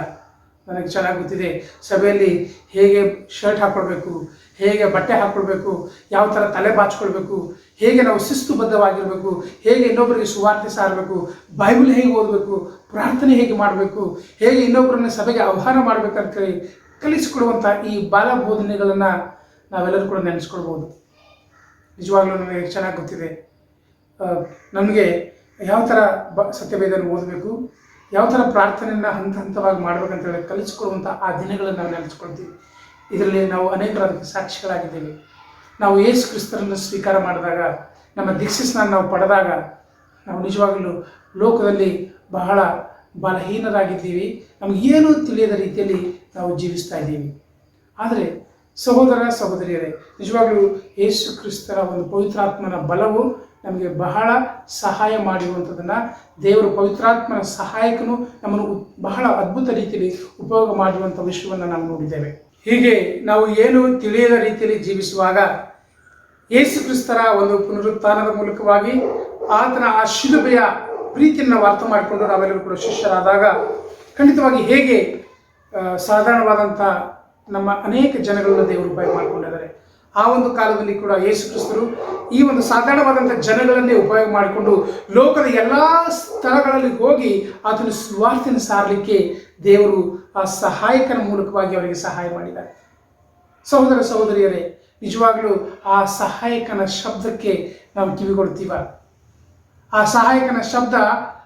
ನನಗೆ ಚೆನ್ನಾಗಿ ಗೊತ್ತಿದೆ, ಸಭೆಯಲ್ಲಿ ಹೇಗೆ ಶರ್ಟ್ ಹಾಕ್ಕೊಳ್ಬೇಕು, ಹೇಗೆ ಬಟ್ಟೆ ಹಾಕ್ಕೊಳ್ಬೇಕು, ಯಾವ ಥರ ತಲೆ ಬಾಚ್ಕೊಳ್ಬೇಕು, ಹೇಗೆ ನಾವು ಶಿಸ್ತುಬದ್ಧವಾಗಿರಬೇಕು, ಹೇಗೆ ಇನ್ನೊಬ್ಬರಿಗೆ ಸುವಾರ್ತೆ ಸಾರಬೇಕು, ಬೈಬಲ್ ಹೇಗೆ ಓದಬೇಕು, ಪ್ರಾರ್ಥನೆ ಹೇಗೆ ಮಾಡಬೇಕು, ಹೇಗೆ ಇನ್ನೊಬ್ಬರನ್ನ ಸಭೆಗೆ ಆಹ್ವಾನ ಮಾಡಬೇಕಂತ ಕಲಿಸಿಕೊಡುವಂಥ ಈ ಬಾಲ ಬೋಧನೆಗಳನ್ನು ನಾವೆಲ್ಲರೂ ಕೂಡ ನೆನೆಸ್ಕೊಳ್ಬೋದು. ನಿಜವಾಗ್ಲೂ ನನಗೆ ಚೆನ್ನಾಗಿ ಗೊತ್ತಿದೆ. ನಮಗೆ ಯಾವ ಥರ ಸತ್ಯವೇದನ ಓದಬೇಕು, ಯಾವ ಥರ ಪ್ರಾರ್ಥನೆಯನ್ನು ಹಂತ ಹಂತವಾಗಿ ಮಾಡಬೇಕಂತೇಳಿ ಕಲಿಸಿಕೊಡುವಂಥ ಆ ದಿನಗಳನ್ನು ನಾವು ನೆನೆಸ್ಕೊಳ್ತೀವಿ. ಇದರಲ್ಲಿ ನಾವು ಅನೇಕರು ಅದಕ್ಕೆ ಸಾಕ್ಷಿಗಳಾಗಿದ್ದೇವೆ. ನಾವು ಯೇಸು ಕ್ರಿಸ್ತರನ್ನು ಸ್ವೀಕಾರ ಮಾಡಿದಾಗ, ನಮ್ಮ ದೀಕ್ಷಾಸ್ನಾನ ನಾವು ಪಡೆದಾಗ, ನಾವು ನಿಜವಾಗಲೂ ಲೋಕದಲ್ಲಿ ಬಹಳ ಬಲಹೀನರಾಗಿದ್ದೀವಿ. ನಮಗೇನೂ ತಿಳಿಯದ ರೀತಿಯಲ್ಲಿ ನಾವು ಜೀವಿಸ್ತಾ ಇದ್ದೀವಿ. ಆದರೆ ಸಹೋದರ ಸಹೋದರಿಯರೇ, ನಿಜವಾಗಲೂ ಯೇಸು ಕ್ರಿಸ್ತರ ಒಂದು ಪವಿತ್ರಾತ್ಮನ ಬಲವು ನಮಗೆ ಬಹಳ ಸಹಾಯ ಮಾಡಿರುವಂಥದ್ದನ್ನು, ದೇವರು ಪವಿತ್ರಾತ್ಮನ ಸಹಾಯಕನು ನಮ್ಮನ್ನು ಬಹಳ ಅದ್ಭುತ ರೀತಿಯಲ್ಲಿ ಉಪಯೋಗ ಮಾಡಿರುವಂಥ ವಿಷಯವನ್ನು ನಾವು ನೋಡಿದ್ದೇವೆ. ಹೀಗೆ ನಾವು ಏನು ತಿಳಿಯದ ರೀತಿಯಲ್ಲಿ ಜೀವಿಸುವಾಗ ಯೇಸು ಕ್ರಿಸ್ತರ ಒಂದು ಪುನರುತ್ಥಾನದ ಮೂಲಕವಾಗಿ ಆತನ ಆ ಶಿಲುಬೆಯ ಪ್ರೀತಿಯನ್ನು ನಾವು ಅರ್ಥ ಮಾಡಿಕೊಂಡು ನಾವೆಲ್ಲರೂ ಕೂಡ ಶಿಷ್ಯರಾದಾಗ ಖಂಡಿತವಾಗಿ ಹೇಗೆ ಸಾಧಾರಣವಾದಂಥ ನಮ್ಮ ಅನೇಕ ಜನಗಳನ್ನು ದೇವರು ಉಪಯೋಗ ಮಾಡಿಕೊಂಡಿದ್ದಾರೆ. ಆ ಒಂದು ಕಾಲದಲ್ಲಿ ಕೂಡ ಯೇಸು ಕ್ರಿಸ್ತರು ಈ ಒಂದು ಸಾಧಾರಣವಾದಂಥ ಜನಗಳನ್ನೇ ಉಪಯೋಗ ಮಾಡಿಕೊಂಡು ಲೋಕದ ಎಲ್ಲ ಸ್ಥಳಗಳಲ್ಲಿ ಹೋಗಿ ಆತನ ಸುವಾರ್ತೆಯನ್ನು ಸಾರಲಿಕ್ಕೆ ದೇವರು ಆ ಸಹಾಯಕನ ಮೂಲಕವಾಗಿ ಅವರಿಗೆ ಸಹಾಯ ಮಾಡಿದ್ದಾರೆ. ಸಹೋದರ ಸಹೋದರಿಯರೇ, ನಿಜವಾಗಲೂ ಆ ಸಹಾಯಕನ ಶಬ್ದಕ್ಕೆ ನಾವು ಕಿವಿಗೊಡ್ತೀವ. ಆ ಸಹಾಯಕನ ಶಬ್ದ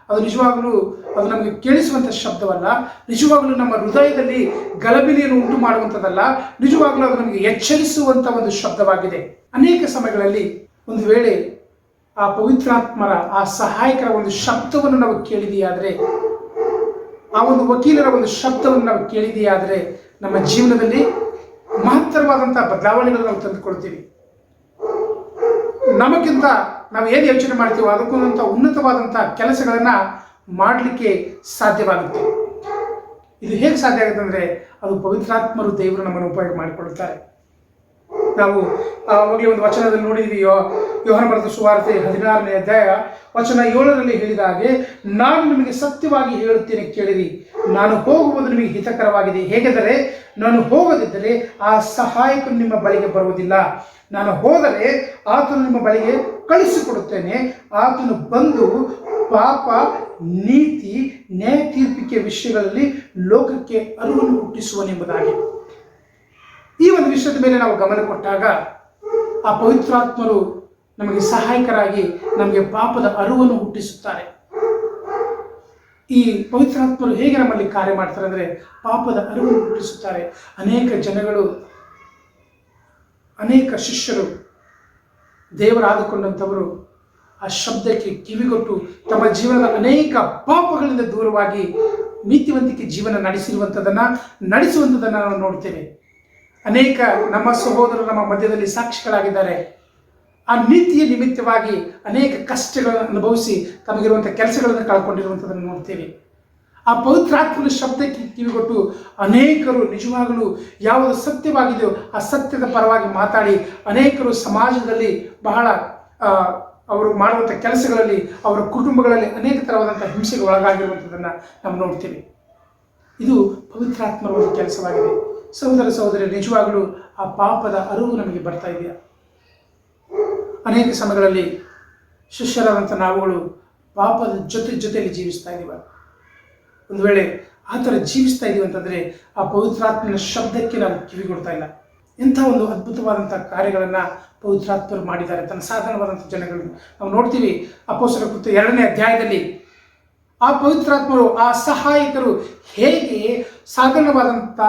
ಅದು ನಿಜವಾಗಲೂ ಅದು ನಮಗೆ ಕೇಳಿಸುವಂಥ ಶಬ್ದವಲ್ಲ, ನಿಜವಾಗಲೂ ನಮ್ಮ ಹೃದಯದಲ್ಲಿ ಗಲಭೆಯನ್ನು ಉಂಟು ಮಾಡುವಂಥದ್ದಲ್ಲ, ನಿಜವಾಗಲೂ ಅದು ನಮಗೆ ಎಚ್ಚರಿಸುವಂಥ ಒಂದು ಶಬ್ದವಾಗಿದೆ. ಅನೇಕ ಸಮಯಗಳಲ್ಲಿ ಒಂದು ವೇಳೆ ಆ ಪವಿತ್ರಾತ್ಮರ ಆ ಸಹಾಯಕರ ಒಂದು ಶಬ್ದವನ್ನು ನಾವು ಕೇಳಿದೆಯಾದರೆ, ಆ ಒಂದು ವಕೀಲರ ಒಂದು ಶಬ್ದವನ್ನು ನಾವು ಕೇಳಿದೆಯಾದರೆ ನಮ್ಮ ಜೀವನದಲ್ಲಿ ಮಹತ್ತರವಾದಂಥ ಬದಲಾವಣೆಗಳನ್ನು ನಾವು ತಂದುಕೊಳ್ತೀವಿ. ನಮಗಿಂತ ನಾವು ಏನು ಯೋಚನೆ ಮಾಡ್ತೀವೋ ಅದಕ್ಕೂಂತ ಉನ್ನತವಾದಂಥ ಕೆಲಸಗಳನ್ನು ಮಾಡಲಿಕ್ಕೆ ಸಾಧ್ಯವಾಗುತ್ತೆ. ಇದು ಹೇಗೆ ಸಾಧ್ಯ ಆಗುತ್ತೆ ಅಂದರೆ ಅದು ಪವಿತ್ರಾತ್ಮರು ದೇವರು ನಮ್ಮನ್ನು ಉಪಯೋಗ ಮಾಡಿಕೊಳ್ಳುತ್ತಾರೆ. ನಾವು ಆವಾಗಲೇ ಒಂದು ವಚನದಲ್ಲಿ ನೋಡಿದ್ವಿ, ಯೋಹಾನ ಬರೆದ ಸುವಾರ್ತೆ 16ನೇ ಅಧ್ಯಾಯ ವಚನ 7ರಲ್ಲಿ ಹೇಳಿದ ಹಾಗೆ, ನಾನು ನಿಮಗೆ ಸತ್ಯವಾಗಿ ಹೇಳುತ್ತೇನೆ ಕೇಳಿರಿ, ನಾನು ಹೋಗುವುದು ನಿಮಗೆ ಹಿತಕರವಾಗಿದೆ. ಹೇಗೆಂದರೆ ನಾನು ಹೋಗದಿದ್ದರೆ ಆ ಸಹಾಯಕನು ನಿಮ್ಮ ಬಳಿಗೆ ಬರುವುದಿಲ್ಲ. ನಾನು ಹೋದರೆ ಆತನು ನಿಮ್ಮ ಬಳಿಗೆ ಕಳಿಸಿಕೊಡುತ್ತೇನೆ. ಆತನು ಬಂದು ಪಾಪ, ನೀತಿ, ನ್ಯಾಯ ತೀರ್ಪಿಕೆ ವಿಷಯಗಳಲ್ಲಿ ಲೋಕಕ್ಕೆ ಅರಿವನ್ನು ಹುಟ್ಟಿಸುವನೆಂಬುದಾಗಿ. ಈ ಒಂದು ವಿಷಯದ ಮೇಲೆ ನಾವು ಗಮನ ಕೊಟ್ಟಾಗ ಆ ಪವಿತ್ರಾತ್ಮರು ನಮಗೆ ಸಹಾಯಕರಾಗಿ ನಮಗೆ ಪಾಪದ ಅರಿವನ್ನು ಹುಟ್ಟಿಸುತ್ತಾರೆ. ಈ ಪವಿತ್ರಾತ್ಮರು ಹೇಗೆ ನಮ್ಮಲ್ಲಿ ಕಾರ್ಯ ಮಾಡ್ತಾರೆ ಅಂದರೆ ಪಾಪದ ಅರಿವನ್ನು ಹುಟ್ಟಿಸುತ್ತಾರೆ. ಅನೇಕ ಜನಗಳು, ಅನೇಕ ಶಿಷ್ಯರು, ದೇವರಾದುಕೊಂಡಂಥವರು ಆ ಶಬ್ದಕ್ಕೆ ಕಿವಿಗೊಟ್ಟು ತಮ್ಮ ಜೀವನದ ಅನೇಕ ಪಾಪಗಳಿಂದ ದೂರವಾಗಿ ನೀತಿವಂತಿಕೆ ಜೀವನ ನಡೆಸುವಂಥದ್ದನ್ನು ನಾವು ನೋಡ್ತೇವೆ. ಅನೇಕ ನಮ್ಮ ಸಹೋದರರು ನಮ್ಮ ಮಧ್ಯದಲ್ಲಿ ಸಾಕ್ಷಿಗಳಾಗಿದ್ದಾರೆ. ಆ ನೀತಿಯ ನಿಮಿತ್ತವಾಗಿ ಅನೇಕ ಕಷ್ಟಗಳನ್ನು ಅನುಭವಿಸಿ ತಮಗಿರುವಂಥ ಕೆಲಸಗಳನ್ನು ಕಳ್ಕೊಂಡಿರುವಂಥದ್ದನ್ನು ನೋಡ್ತೇವೆ. ಆ ಪವಿತ್ರಾತ್ಮನ ಶಬ್ದಕ್ಕೆ ಕಿವಿಗೊಟ್ಟು ಅನೇಕರು ನಿಜವಾಗಲೂ ಯಾವುದು ಸತ್ಯವಾಗಿದೆಯೋ ಆ ಸತ್ಯದ ಪರವಾಗಿ ಮಾತಾಡಿ ಅನೇಕರು ಸಮಾಜದಲ್ಲಿ ಬಹಳ ಅವರು ಮಾಡುವಂಥ ಕೆಲಸಗಳಲ್ಲಿ ಅವರ ಕುಟುಂಬಗಳಲ್ಲಿ ಅನೇಕ ಥರವಾದಂಥ ಹಿಂಸೆಗೆ ಒಳಗಾಗಿರುವಂಥದ್ದನ್ನು ನಾವು ನೋಡ್ತೀವಿ. ಇದು ಪವಿತ್ರಾತ್ಮರ ಒಂದು ಕೆಲಸವಾಗಿದೆ. ಸಹೋದರ ಸಹೋದರಿ, ನಿಜವಾಗಲೂ ಆ ಪಾಪದ ಅರಿವು ನಮಗೆ ಬರ್ತಾ ಇದೆಯಾ? ಅನೇಕ ಸಮಯಗಳಲ್ಲಿ ಶಿಷ್ಯರಾದಂಥ ನಾವುಗಳು ಪಾಪದ ಜೊತೆಯಲ್ಲಿ ಜೀವಿಸ್ತಾ ಇದ್ದೀವ. ಒಂದು ವೇಳೆ ಆ ಥರ ಜೀವಿಸ್ತಾ ಇದ್ದೀವಿ ಅಂತಂದರೆ ಆ ಪವಿತ್ರಾತ್ಮನ ಶಬ್ದಕ್ಕೆ ನಾವು ಕಿವಿಗೊಡ್ತಾ ಇಲ್ಲ. ಇಂಥ ಒಂದು ಅದ್ಭುತವಾದಂಥ ಕಾರ್ಯಗಳನ್ನು ಪವಿತ್ರಾತ್ಮರು ಮಾಡಿದ್ದಾರೆ ತನ್ನ ಸಾಧಾರಣವಾದಂಥ ಜನಗಳು. ನಾವು ನೋಡ್ತೀವಿ ಅಪೊಸ್ತಲರ ಕೃತ್ಯ 2ನೇ ಅಧ್ಯಾಯದಲ್ಲಿ ಆ ಪವಿತ್ರಾತ್ಮರು, ಆ ಸಹಾಯಕರು ಹೇಗೆ ಸಾಧಾರಣವಾದಂಥ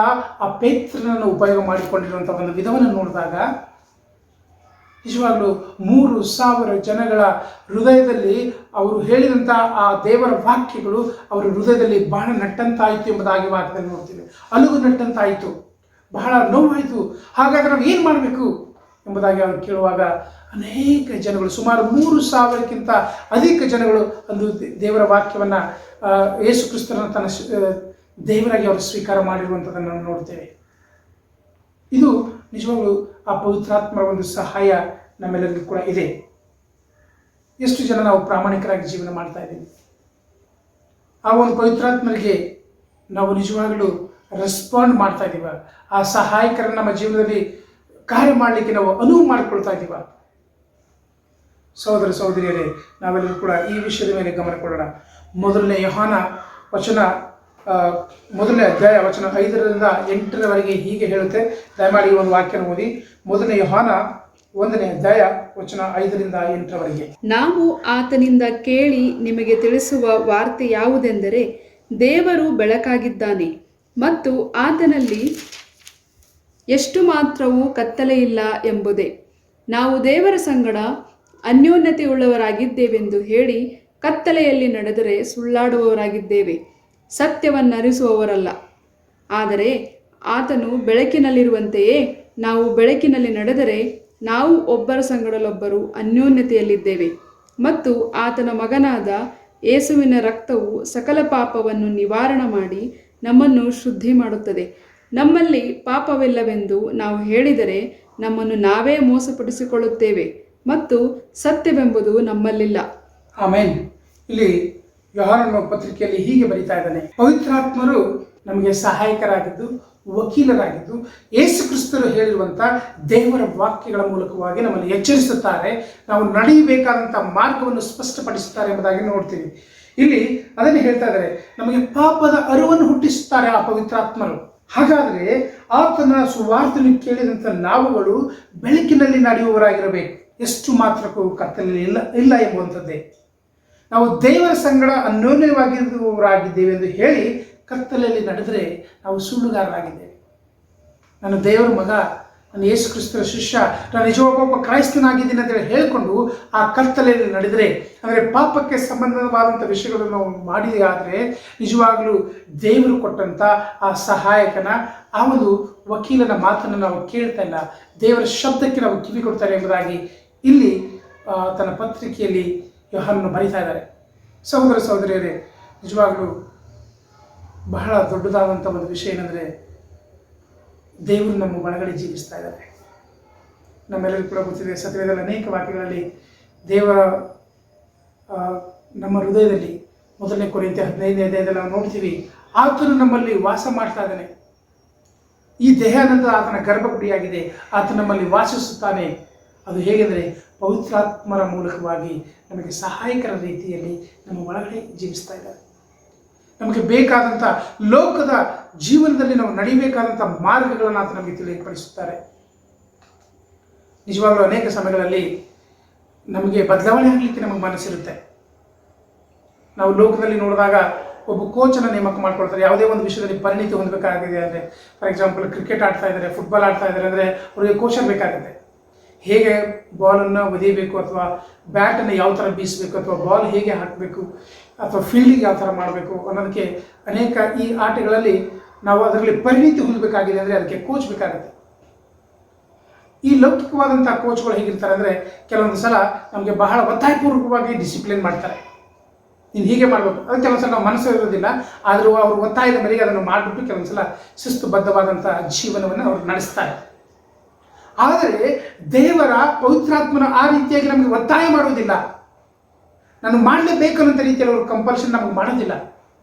ಆ ಪೇತ್ರನನ್ನು ಉಪಯೋಗ ಮಾಡಿಕೊಂಡಿರುವಂಥ ಒಂದು ವಿಧವನ್ನು ನೋಡಿದಾಗ ನಿಜವಾಗ್ಲೂ 3,000 ಜನಗಳ ಹೃದಯದಲ್ಲಿ ಅವರು ಹೇಳಿದಂಥ ಆ ದೇವರ ವಾಕ್ಯಗಳು ಅವರ ಹೃದಯದಲ್ಲಿ ಬಹಳ ನಟ್ಟಂತಾಯಿತು ಎಂಬುದಾಗಿ ವಾಕ್ಯದಲ್ಲಿ ನೋಡ್ತೀವಿ. ಅಲುಗು ನಟ್ಟಂತಾಯಿತು, ಬಹಳ ನೋವಾಯಿತು. ಹಾಗಾದರೆ ನಾವು ಏನು ಮಾಡಬೇಕು ಎಂಬುದಾಗಿ ಅವರು ಕೇಳುವಾಗ ಅನೇಕ ಜನಗಳು, ಸುಮಾರು 3,000ಕ್ಕಿಂತ ಅಧಿಕ ಜನಗಳು ಒಂದು ದೇವರ ವಾಕ್ಯವನ್ನು ಯೇಸು ಕ್ರಿಸ್ತನ ತನ್ನ ದೇವರಾಗಿ ಅವರು ಸ್ವೀಕಾರ ಮಾಡಿರುವಂಥದ್ದನ್ನು ನಾವು ನೋಡ್ತೇವೆ. ಇದು ನಿಜವಾಗ್ಲೂ ಆ ಪವಿತ್ರಾತ್ಮರ ಒಂದು ಸಹಾಯ ನಮ್ಮೆಲ್ಲರಿಗೂ ಕೂಡ ಇದೆ. ಎಷ್ಟು ಜನ ನಾವು ಪ್ರಾಮಾಣಿಕರಾಗಿ ಜೀವನ ಮಾಡ್ತಾ ಇದ್ದೀವಿ? ಆ ಒಂದು ಪವಿತ್ರಾತ್ಮರಿಗೆ ನಾವು ನಿಜವಾಗಲೂ ರೆಸ್ಪಾಂಡ್ ಮಾಡ್ತಾ ಇದ್ದೀವ? ಆ ಸಹಾಯಕರನ್ನು ನಮ್ಮ ಜೀವನದಲ್ಲಿ ಕಾರ್ಯ ಮಾಡಲಿಕ್ಕೆ ನಾವು ಅನುವು ಮಾಡಿಕೊಳ್ತಾ ಇದ್ದೀವ? ಸಹೋದರ ಸಹೋದರಿಯರೇ, ನಾವೆಲ್ಲರೂ ಕೂಡ ಈ ವಿಷಯದ ಮೇಲೆ ಗಮನ ಕೊಡೋಣ. ಮೊದಲನೇ ಯೋಹಾನ ಮೊದಲನೇ ಅಧ್ಯಾಯ ವಚನ 5ರಿಂದ 8ರವರೆಗೆ ಹೀಗೆ ಹೇಳುತ್ತೆ. ದಯಮಾಡಿ ಈ ಒಂದು ವಾಕ್ಯನ ಓದಿ. ಮೊದಲನೇ ಯೋಹಾನ 1ನೇ ಅಧ್ಯಾಯ ವಚನ 5ರಿಂದ 8ರವರೆಗೆ. ನಾವು ಆತನಿಂದ ಕೇಳಿ ನಿಮಗೆ ತಿಳಿಸುವ ವಾರ್ತೆ ಯಾವುದೆಂದರೆ, ದೇವರು ಬೆಳಕಾಗಿದ್ದಾನೆ ಮತ್ತು ಆತನಲ್ಲಿ ಎಷ್ಟು ಮಾತ್ರವೂ ಕತ್ತಲೆಯಿಲ್ಲ ಎಂಬುದೇ. ನಾವು ದೇವರ ಸಂಗಡ ಅನ್ಯೋನ್ಯತೆಯುಳ್ಳವರಾಗಿದ್ದೇವೆಂದು ಹೇಳಿ ಕತ್ತಲೆಯಲ್ಲಿ ನಡೆದರೆ ಸುಳ್ಳಾಡುವವರಾಗಿದ್ದೇವೆ, ಸತ್ಯವನ್ನರಿಸುವವರಲ್ಲ. ಆದರೆ ಆತನು ಬೆಳಕಿನಲ್ಲಿರುವಂತೆಯೇ ನಾವು ಬೆಳಕಿನಲ್ಲಿ ನಡೆದರೆ ನಾವು ಒಬ್ಬರ ಸಂಗಡಲೊಬ್ಬರು ಅನ್ಯೋನ್ಯತೆಯಲ್ಲಿದ್ದೇವೆ. ಮತ್ತು ಆತನ ಮಗನಾದ ಯೇಸುವಿನ ರಕ್ತವು ಸಕಲ ಪಾಪವನ್ನು ನಿವಾರಣೆ ಮಾಡಿ ನಮ್ಮನ್ನು ಶುದ್ಧಿ ಮಾಡುತ್ತದೆ. ನಮ್ಮಲ್ಲಿ ಪಾಪವಿಲ್ಲವೆಂದು ನಾವು ಹೇಳಿದರೆ ನಮ್ಮನ್ನು ನಾವೇ ಮೋಸಪಡಿಸಿಕೊಳ್ಳುತ್ತೇವೆ ಮತ್ತು ಸತ್ಯವೆಂಬುದು ನಮ್ಮಲ್ಲಿಲ್ಲ. ಆಮೇನ್. ಇಲ್ಲಿ ಯೋಹಾನನ ಪತ್ರಿಕೆಯಲ್ಲಿ ಹೀಗೆ ಬರೀತಾ ಇದ್ದಾನೆ, ಪವಿತ್ರಾತ್ಮರು ನಮಗೆ ಸಹಾಯಕರಾಗಿದ್ದು, ವಕೀಲರಾಗಿದ್ದು, ಯೇಸು ಕ್ರಿಸ್ತರು ಹೇಳಿರುವಂಥ ದೇವರ ವಾಕ್ಯಗಳ ಮೂಲಕವಾಗಿ ನಮ್ಮನ್ನು ಎಚ್ಚರಿಸುತ್ತಾರೆ, ನಾವು ನಡೆಯಬೇಕಾದಂಥ ಮಾರ್ಗವನ್ನು ಸ್ಪಷ್ಟಪಡಿಸುತ್ತಾರೆ ಎಂಬುದಾಗಿ ನೋಡ್ತೀವಿ. ಇಲ್ಲಿ ಅದನ್ನು ಹೇಳ್ತಾ ಇದ್ದಾರೆ, ನಮಗೆ ಪಾಪದ ಅರಿವನ್ನು ಹುಟ್ಟಿಸುತ್ತಾರೆ ಆ ಪವಿತ್ರಾತ್ಮರು. ಹಾಗಾದರೆ ಆತನ ಸುವಾರ್ತೆಯನ್ನು ಕೇಳಿದಂಥ ನಾವುಗಳು ಬೆಳಕಿನಲ್ಲಿ ನಡೆಯುವವರಾಗಿರಬೇಕು, ಎಷ್ಟು ಮಾತ್ರಕ್ಕೂ ಕತ್ತಲೆಯಲ್ಲಿ ಇಲ್ಲ ಎಂಬುವಂಥದ್ದೇ. ನಾವು ದೇವರ ಸಂಗಡ ಅನ್ಯೋನ್ಯವಾಗಿರುವವರಾಗಿದ್ದೇವೆ ಎಂದು ಹೇಳಿ ಕತ್ತಲೆಯಲ್ಲಿ ನಡೆದರೆ ನಾವು ಸುಳ್ಳುಗಾರರಾಗಿದ್ದೇವೆ. ನಾನು ದೇವರ ಮಗ, ನಾನು ಯೇಸು ಕ್ರಿಸ್ತರ ಶಿಷ್ಯ, ನಾನು ನಿಜವಾಗೊಬ್ಬ ಕ್ರೈಸ್ತನಾಗಿದ್ದೀನಿ ಅಂತೇಳಿ ಹೇಳಿಕೊಂಡು ಆ ಕತ್ತಲೆಯಲ್ಲಿ ನಡೆದರೆ, ಅಂದರೆ ಪಾಪಕ್ಕೆ ಸಂಬಂಧವಾದಂಥ ವಿಷಯಗಳನ್ನು ನಾವು ಮಾಡಿದೆ ಆದರೆ ನಿಜವಾಗಲೂ ದೇವರು ಕೊಟ್ಟಂಥ ಆ ಸಹಾಯಕನ, ಆ ಒಂದು ವಕೀಲನ ಮಾತನ್ನು ನಾವು ಕೇಳ್ತಾ ಇಲ್ಲ, ದೇವರ ಶಬ್ದಕ್ಕೆ ನಾವು ಕಿವಿ ಕೊಡ್ತಾರೆ ಎಂಬುದಾಗಿ ಇಲ್ಲಿ ತನ್ನ ಪತ್ರಿಕೆಯಲ್ಲಿ ಯೋಹಾನನು ಬರೀತಾ ಇದ್ದಾರೆ. ಸಹೋದರ ಸಹೋದರಿಯರೇ, ನಿಜವಾಗಲೂ ಬಹಳ ದೊಡ್ಡದಾದಂಥ ಒಂದು ವಿಷಯ ಏನಂದರೆ, ದೇವರು ನಮ್ಮ ಒಳಗಡೆ ಜೀವಿಸ್ತಾ ಇದ್ದಾರೆ. ನಮ್ಮೆಲ್ಲರಿಗೂ ಕೂಡ ಗೊತ್ತಿದೆ, ಸತ್ಯವೇದದಲ್ಲಿ ಅನೇಕ ವಾಕ್ಯಗಳಲ್ಲಿ ದೇವರ ನಮ್ಮ ಹೃದಯದಲ್ಲಿ, ಮೊದಲನೇ ಕೊರಿಂಥ್ಯ 15ನೇ ಅಧ್ಯಾಯದಲ್ಲಿ ನಾವು ನೋಡ್ತೀವಿ, ಆತನು ನಮ್ಮಲ್ಲಿ ವಾಸ ಮಾಡ್ತಾ ಇದ್ದಾನೆ. ಈ ದೇಹ ಅನ್ನೋದು ಆತನ ಗರ್ಭಗುಡಿಯಾಗಿದೆ, ಆತ ನಮ್ಮಲ್ಲಿ ವಾಸಿಸುತ್ತಾನೆ. ಅದು ಹೇಗೆಂದರೆ ಪವಿತ್ರಾತ್ಮರ ಮೂಲಕವಾಗಿ ನಮಗೆ ಸಹಾಯಕರ ರೀತಿಯಲ್ಲಿ ನಮ್ಮ ಒಳಗಡೆ ಜೀವಿಸ್ತಾ ಇದ್ದಾರೆ. ನಮಗೆ ಬೇಕಾದಂಥ ಲೋಕದ ಜೀವನದಲ್ಲಿ ನಾವು ನಡಿಬೇಕಾದಂಥ ಮಾರ್ಗಗಳನ್ನು ಆತ ನಮಗೆ ತಿಳಿಯಪಡಿಸುತ್ತಾರೆ. ನಿಜವಾಗಲೂ ಅನೇಕ ಸಮಯಗಳಲ್ಲಿ ನಮಗೆ ಬದಲಾವಣೆ ಆಗಲಿಕ್ಕೆ ನಮಗೆ ಮನಸ್ಸಿರುತ್ತೆ. ನಾವು ಲೋಕದಲ್ಲಿ ನೋಡಿದಾಗ ಒಬ್ಬ ಕೋಚನ್ನು ನೇಮಕ ಮಾಡ್ಕೊಳ್ತಾರೆ. ಯಾವುದೇ ಒಂದು ವಿಷಯದಲ್ಲಿ ಪರಿಣಿತಿ ಹೊಂದಬೇಕಾಗಿದೆ ಅಂದರೆ, ಫಾರ್ ಎಕ್ಸಾಂಪಲ್ ಕ್ರಿಕೆಟ್ ಆಡ್ತಾ ಇದ್ದಾರೆ, ಫುಟ್ಬಾಲ್ ಆಡ್ತಾ ಇದ್ದಾರೆ ಅಂದರೆ ಅವರಿಗೆ ಕೋಚರ್ ಬೇಕಾಗುತ್ತೆ. ಹೇಗೆ ಬಾಲನ್ನು ಒದೆಯಬೇಕು, ಅಥವಾ ಬ್ಯಾಟನ್ನು ಯಾವ ಥರ ಬೀಸಬೇಕು, ಅಥವಾ ಬಾಲ್ ಹೇಗೆ ಹಾಕಬೇಕು, ಅಥವಾ ಫೀಲ್ಡಿಂಗ್ ಯಾವ ಥರ ಮಾಡಬೇಕು ಅನ್ನೋದಕ್ಕೆ ಅನೇಕ ಈ ಆಟಗಳಲ್ಲಿ ನಾವು ಅದರಲ್ಲಿ ಪರಿಣಿತಿ ಹೊಂದಬೇಕಾಗಿದೆ ಅಂದರೆ ಅದಕ್ಕೆ ಕೋಚ್ ಬೇಕಾಗುತ್ತೆ. ಈ ಲೌಕಿಕವಾದಂಥ ಕೋಚ್ಗಳು ಹೇಗಿರ್ತಾರೆ ಅಂದರೆ ಕೆಲವೊಂದು ಸಲ ನಮಗೆ ಬಹಳ ಒತ್ತಾಯಪೂರ್ವಕವಾಗಿ ಡಿಸಿಪ್ಲಿನ್ ಮಾಡ್ತಾರೆ, ನೀನು ಹೀಗೆ ಮಾಡಬೇಕು. ಅದು ಕೆಲವೊಂದು ಸಲ ನಾವು ಮನಸ್ಸು ಇರೋದಿಲ್ಲ, ಆದರೂ ಅವರು ಒತ್ತಾಯದ ಮೇರೆಗೆ ಅದನ್ನು ಮಾಡಿಬಿಟ್ಟು ಕೆಲವೊಂದು ಸಲ ಶಿಸ್ತುಬದ್ಧವಾದಂಥ ಜೀವನವನ್ನು ಅವರು ನಡೆಸ್ತಾರೆ. ಆದರೆ ದೇವರ ಪವಿತ್ರಾತ್ಮನ ಆ ರೀತಿಯಾಗಿ ನಮಗೆ ಒತ್ತಾಯ ಮಾಡುವುದಿಲ್ಲ, ನಾನು ಮಾಡಲೇಬೇಕು ಅನ್ನೋ ರೀತಿಯಲ್ಲಿ ಅವರು ಕಂಪಲ್ಷನ್ ನಮಗೆ ಮಾಡೋದಿಲ್ಲ.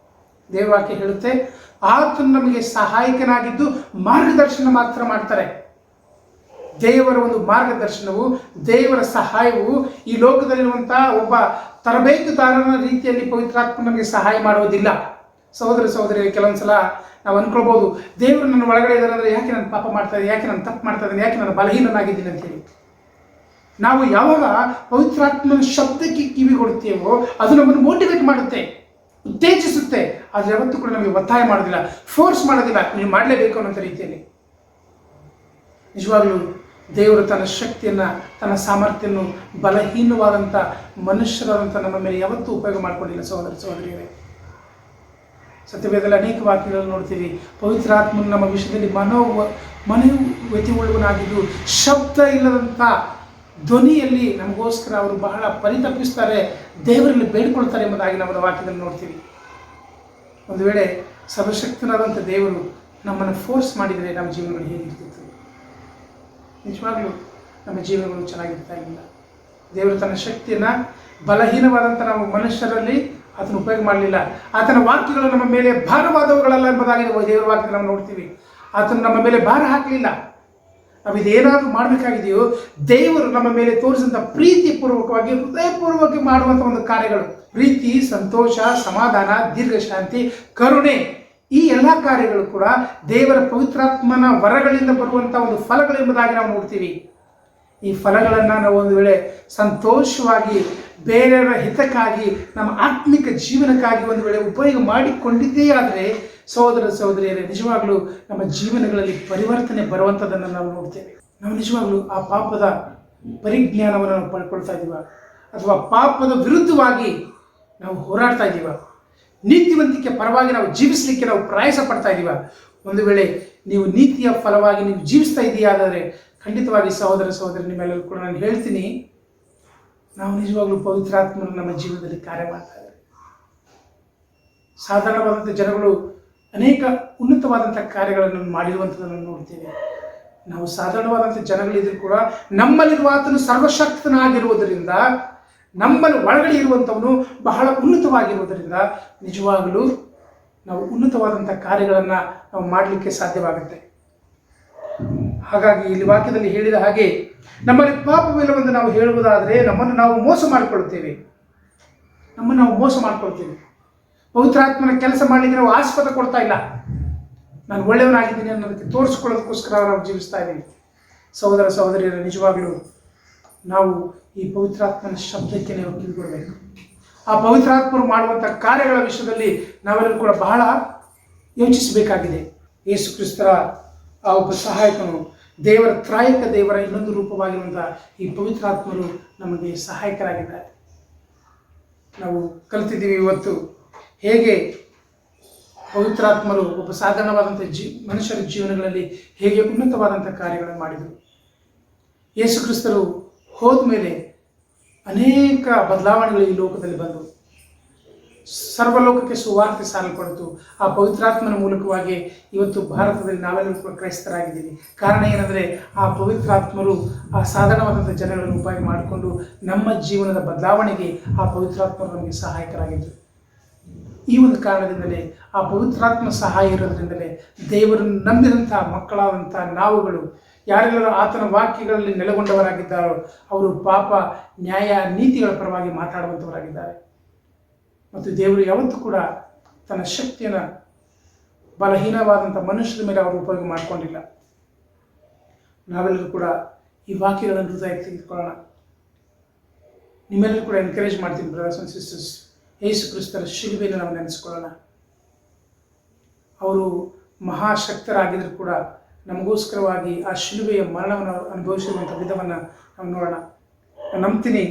ದೇವವಾಕ್ಯ ಹೇಳುತ್ತೆ, ಆತನು ನಮಗೆ ಸಹಾಯಕನಾಗಿದ್ದು ಮಾರ್ಗದರ್ಶನ ಮಾತ್ರ ಮಾಡ್ತಾರೆ. ದೇವರ ಒಂದು ಮಾರ್ಗದರ್ಶನವು, ದೇವರ ಸಹಾಯವು ಈ ಲೋಕದಲ್ಲಿರುವಂಥ ಒಬ್ಬ ತರಬೇತುದಾರನ ರೀತಿಯಲ್ಲಿ ಪವಿತ್ರಾತ್ಮ ನಮಗೆ ಸಹಾಯ ಮಾಡುವುದಿಲ್ಲ. ಸಹೋದರ ಸಹೋದರಿ, ಕೆಲವೊಂದ್ಸಲ ನಾವು ಅಂದ್ಕೊಳ್ಬೋದು, ದೇವರು ನನ್ನ ಒಳಗಡೆ ಇದ್ದಾರೆ ಅಂದರೆ ಯಾಕೆ ನಾನು ಪಾಪ ಮಾಡ್ತಾ ಇದ್ದೀನಿ, ಯಾಕೆ ನಾನು ತಪ್ಪು ಮಾಡ್ತಾ ಇದ್ದೀನಿ, ಯಾಕೆ ನಾನು ಬಲಹೀನನಾಗಿದ್ದೀನಿ ಅಂತೇಳಿ. ನಾವು ಯಾವಾಗ ಪವಿತ್ರಾತ್ಮನ ಶಬ್ದಕ್ಕೆ ಕಿವಿ ಕೊಡುತ್ತೇವೋ ಅದು ನಮ್ಮನ್ನು ಮೋಟಿವೇಟ್ ಮಾಡುತ್ತೆ, ಉತ್ತೇಜಿಸುತ್ತೆ. ಆದರೆ ಯಾವತ್ತೂ ಕೂಡ ನಮಗೆ ಒತ್ತಾಯ ಮಾಡೋದಿಲ್ಲ, ಫೋರ್ಸ್ ಮಾಡೋದಿಲ್ಲ, ನೀವು ಮಾಡಲೇಬೇಕು ಅನ್ನೋ ರೀತಿಯಲ್ಲಿ. ನಿಜವಾಗ್ಲೂ ದೇವರು ತನ್ನ ಶಕ್ತಿಯನ್ನು, ತನ್ನ ಸಾಮರ್ಥ್ಯವನ್ನು ಬಲಹೀನವಾದಂಥ ಮನುಷ್ಯರಾದಂಥ ನಮ್ಮ ಮೇಲೆ ಯಾವತ್ತೂ ಉಪಯೋಗ ಮಾಡಿಕೊಂಡಿಲ್ಲ. ಸಹೋದರ ಸಹೋದರಿಯರೇ, ಸತ್ಯವೇದದಲ್ಲಿ ಅನೇಕ ವಾಕ್ಯಗಳನ್ನು ನೋಡ್ತೀವಿ. ಪವಿತ್ರಾತ್ಮನು ನಮ್ಮ ವಿಷಯದಲ್ಲಿ ಮನೋವ್ಯತಿಯುಳ್ಳವನಾಗಿದ್ದು ಶಬ್ದ ಇಲ್ಲದಂಥ ಧ್ವನಿಯಲ್ಲಿ ನಮಗೋಸ್ಕರ ಅವರು ಬಹಳ ಪರಿತಪಿಸ್ತಾರೆ, ದೇವರಲ್ಲಿ ಬೇಡ್ಕೊಳ್ತಾರೆ ಎಂಬುದಾಗಿ ನಾವು ವಾಕ್ಯದಲ್ಲಿ ನೋಡ್ತೀವಿ. ಒಂದು ವೇಳೆ ಸರ್ವಶಕ್ತನಾದಂಥ ದೇವರು ನಮ್ಮನ್ನು ಫೋರ್ಸ್ ಮಾಡಿದರೆ ನಮ್ಮ ಜೀವನಗಳು ಹೇಗಿರ್ತಿತ್ತು? ನಿಜವಾಗ್ಲೂ ನಮ್ಮ ಜೀವನಗಳು ಚೆನ್ನಾಗಿರ್ತಾ ಇಲ್ಲ. ದೇವರು ತನ್ನ ಶಕ್ತಿಯನ್ನು ಬಲಹೀನವಾದಂಥ ನಾವು ಮನುಷ್ಯರಲ್ಲಿ ಆತನ ಉಪಯೋಗ ಮಾಡಲಿಲ್ಲ. ಆತನ ವಾಕ್ಯಗಳು ನಮ್ಮ ಮೇಲೆ ಭಾರವಾದವುಗಳಲ್ಲ ಎಂಬುದಾಗಿ ದೇವರ ವಾಕ್ಯ ನಾವು ನೋಡ್ತೀವಿ. ಆತನು ನಮ್ಮ ಮೇಲೆ ಭಾರ ಹಾಕಲಿಲ್ಲ. ನಾವು ಇದೇನಾದರೂ ಮಾಡಬೇಕಾಗಿದೆಯೋ ದೇವರು ನಮ್ಮ ಮೇಲೆ ತೋರಿಸಿದಂಥ ಪ್ರೀತಿಪೂರ್ವಕವಾಗಿ, ಹೃದಯಪೂರ್ವಕವಾಗಿ ಮಾಡುವಂಥ ಒಂದು ಕಾರ್ಯಗಳು, ಪ್ರೀತಿ, ಸಂತೋಷ, ಸಮಾಧಾನ, ದೀರ್ಘಶಾಂತಿ, ಕರುಣೆ, ಈ ಎಲ್ಲ ಕಾರ್ಯಗಳು ಕೂಡ ದೇವರ ಪವಿತ್ರಾತ್ಮನ ವರಗಳಿಂದ ಬರುವಂಥ ಒಂದು ಫಲಗಳು ಎಂಬುದಾಗಿ ನಾವು ನೋಡ್ತೀವಿ. ಈ ಫಲಗಳನ್ನು ನಾವು ಒಂದು ವೇಳೆ ಸಂತೋಷವಾಗಿ ಬೇರೆಯವರ ಹಿತಕ್ಕಾಗಿ, ನಮ್ಮ ಆತ್ಮಿಕ ಜೀವನಕ್ಕಾಗಿ ಒಂದು ವೇಳೆ ಉಪಯೋಗ ಮಾಡಿಕೊಂಡಿದ್ದೇ ಆದರೆ ಸಹೋದರ ಸಹೋದರಿಯರೇ, ನಿಜವಾಗ್ಲೂ ನಮ್ಮ ಜೀವನಗಳಲ್ಲಿ ಪರಿವರ್ತನೆ ಬರುವಂಥದ್ದನ್ನು ನಾವು ನೋಡ್ತೇವೆ. ನಾವು ನಿಜವಾಗ್ಲೂ ಆ ಪಾಪದ ಪರಿಜ್ಞಾನವನ್ನು ನಾವು ಪಡ್ಕೊಳ್ತಾ ಇದ್ದೀವ, ಅಥವಾ ಪಾಪದ ವಿರುದ್ಧವಾಗಿ ನಾವು ಹೋರಾಡ್ತಾ ಇದ್ದೀವ, ನೀತಿವಂತಿಕೆ ಪರವಾಗಿ ನಾವು ಜೀವಿಸಲಿಕ್ಕೆ ನಾವು ಪ್ರಯಾಸ ಪಡ್ತಾ ಇದ್ದೀವ. ಒಂದು ವೇಳೆ ನೀವು ನೀತಿಯ ಫಲವಾಗಿ ನೀವು ಜೀವಿಸ್ತಾ ಇದೆಯಾದರೆ ಖಂಡಿತವಾಗಿ ಸಹೋದರ ಸಹೋದರಿ, ನಿಮ್ಮೆಲ್ಲರೂ ಕೂಡ ನಾನು ಹೇಳ್ತೀನಿ, ನಾವು ನಿಜವಾಗ್ಲೂ ಪವಿತ್ರಾತ್ಮರು ನಮ್ಮ ಜೀವನದಲ್ಲಿ ಕಾರ್ಯ ಮಾಡ್ತಾ ಇದ್ದಾರೆ. ಸಾಧಾರಣವಾದಂಥ ಜನಗಳು ಅನೇಕ ಉನ್ನತವಾದಂಥ ಕಾರ್ಯಗಳನ್ನು ಮಾಡಿರುವಂಥದ್ದನ್ನು ನೋಡ್ತೇವೆ. ನಾವು ಸಾಧಾರಣವಾದಂಥ ಜನಗಳಿದ್ರೂ ಕೂಡ ನಮ್ಮಲ್ಲಿರುವ ಆತನು ಸರ್ವಶಕ್ತನಾಗಿರುವುದರಿಂದ, ನಮ್ಮಲ್ಲಿ ಒಳಗಡೆ ಇರುವಂಥವನು ಬಹಳ ಉನ್ನತವಾಗಿರುವುದರಿಂದ ನಿಜವಾಗಲೂ ನಾವು ಉನ್ನತವಾದಂಥ ಕಾರ್ಯಗಳನ್ನು ನಾವು ಮಾಡಲಿಕ್ಕೆ ಸಾಧ್ಯವಾಗುತ್ತೆ. ಹಾಗಾಗಿ ಇಲ್ಲಿ ವಾಕ್ಯದಲ್ಲಿ ಹೇಳಿದ ಹಾಗೆ ನಮ್ಮಲ್ಲಿ ಪಾಪವಿಲ್ಲವೆಂದು ನಾವು ಹೇಳುವುದಾದರೆ ನಮ್ಮನ್ನು ನಾವು ಮೋಸ ಮಾಡಿಕೊಳ್ಳುತ್ತೇವೆ. ಪವಿತ್ರಾತ್ಮನ ಕೆಲಸ ಮಾಡಲಿಕ್ಕೆ ನಾವು ಆಸ್ಪದ ಕೊಡ್ತಾ ಇಲ್ಲ. ನಾನು ಒಳ್ಳೆಯವನಾಗಿದ್ದೀನಿ ಅನ್ನೋದಕ್ಕೆ ತೋರಿಸ್ಕೊಳ್ಳೋದಕ್ಕೋಸ್ಕರ ನಾವು ಜೀವಿಸ್ತಾ ಇದ್ದೀವಿ. ಸಹೋದರ ಸಹೋದರಿಯರ, ನಿಜವಾಗಲೂ ನಾವು ಈ ಪವಿತ್ರಾತ್ಮನ ಶಬ್ದಕ್ಕೆ ನಾವು ಕಿವಿಗೊಡಬೇಕು. ಆ ಪವಿತ್ರಾತ್ಮರು ಮಾಡುವಂಥ ಕಾರ್ಯಗಳ ವಿಷಯದಲ್ಲಿ ನಾವೆಲ್ಲರೂ ಕೂಡ ಬಹಳ ಯೋಚಿಸಬೇಕಾಗಿದೆ. ಯೇಸು ಕ್ರಿಸ್ತರ ಆ ಒಬ್ಬ ಸಹಾಯಕನು, ದೇವರ ತ್ರಾಯಕ ದೇವರ ಇನ್ನೊಂದು ರೂಪವಾಗಿರುವಂಥ ಈ ಪವಿತ್ರಾತ್ಮರು ನಮಗೆ ಸಹಾಯಕರಾಗಿದ್ದಾರೆ. ನಾವು ಕಲಿತಿದ್ದೀವಿ ಇವತ್ತು ಹೇಗೆ ಪವಿತ್ರಾತ್ಮರು ಒಬ್ಬ ಸಾಧಾರಣವಾದಂಥ ಮನುಷ್ಯರ ಜೀವನಗಳಲ್ಲಿ ಹೇಗೆ ಉನ್ನತವಾದಂಥ ಕಾರ್ಯಗಳನ್ನು ಮಾಡಿದರು. ಯೇಸು ಕ್ರಿಸ್ತರು ಹೋದ ಮೇಲೆ ಅನೇಕ ಬದಲಾವಣೆಗಳು ಈ ಲೋಕದಲ್ಲಿ ಬಂದವು. ಸರ್ವಲೋಕಕ್ಕೆ ಸುವಾರ್ತೆ ಸಾರಲ್ಪಡಿತು. ಆ ಪವಿತ್ರಾತ್ಮನ ಮೂಲಕವಾಗಿ ಇವತ್ತು ಭಾರತದಲ್ಲಿ ನಾವೆಲ್ಲರೂ ಕೂಡ ಕ್ರೈಸ್ತರಾಗಿದ್ದೀವಿ. ಕಾರಣ ಏನಂದರೆ ಆ ಪವಿತ್ರಾತ್ಮರು ಆ ಸಾಧಾರಣವಾದಂಥ ಜನಗಳನ್ನು ಉಪಯೋಗ ಮಾಡಿಕೊಂಡು ನಮ್ಮ ಜೀವನದ ಬದಲಾವಣೆಗೆ ಆ ಪವಿತ್ರಾತ್ಮರು ನಮಗೆ ಸಹಾಯಕರಾಗಿದ್ದರು. ಈ ಒಂದು ಕಾರಣದಿಂದಲೇ, ಆ ಪವಿತ್ರಾತ್ಮ ಸಹಾಯ ಇರೋದ್ರಿಂದಲೇ ದೇವರನ್ನು ನಂಬಿದಂಥ ಮಕ್ಕಳಾದಂಥ ನಾವುಗಳು ಯಾರೆಲ್ಲರೂ ಆತನ ವಾಕ್ಯಗಳಲ್ಲಿ ನೆಲೆಗೊಂಡವರಾಗಿದ್ದಾರೋ ಅವರು ಪಾಪ, ನ್ಯಾಯ, ನೀತಿಗಳ ಪರವಾಗಿ ಮಾತಾಡುವಂಥವರಾಗಿದ್ದಾರೆ. ಮತ್ತು ದೇವರು ಯಾವತ್ತೂ ಕೂಡ ತನ್ನ ಶಕ್ತಿಯನ್ನು ಬಲಹೀನವಾದಂಥ ಮನುಷ್ಯರ ಮೇಲೆ ಅವರು ಉಪಯೋಗ ಮಾಡಿಕೊಂಡಿಲ್ಲ. ನಾವೆಲ್ಲರೂ ಕೂಡ ಈ ವಾಕ್ಯಗಳನ್ನು ಹೃದಯಕ್ಕೆ ತೆಗೆದುಕೊಳ್ಳೋಣ. ನಿಮ್ಮೆಲ್ಲರೂ ಕೂಡ ಎನ್ಕರೇಜ್ ಮಾಡ್ತೀನಿ ಬ್ರದರ್ಸ್ ಆ್ಯಂಡ್ ಸಿಸ್ಟರ್ಸ್. ಯೇಸು ಕ್ರಿಸ್ತರ ಶಿಲುಬೆಯನ್ನು ನಾವು ನೆನೆಸ್ಕೊಳ್ಳೋಣ. ಅವರು ಮಹಾಶಕ್ತರಾಗಿದ್ದರೂ ಕೂಡ ನಮಗೋಸ್ಕರವಾಗಿ ಆ ಶಿಲುಬೆಯ ಮರಣವನ್ನು ಅನುಭವಿಸಿರುವಂಥ ವಿಧವನ್ನು ನಾವು ನೋಡೋಣ. ನಾನು ನಂಬ್ತೀನಿ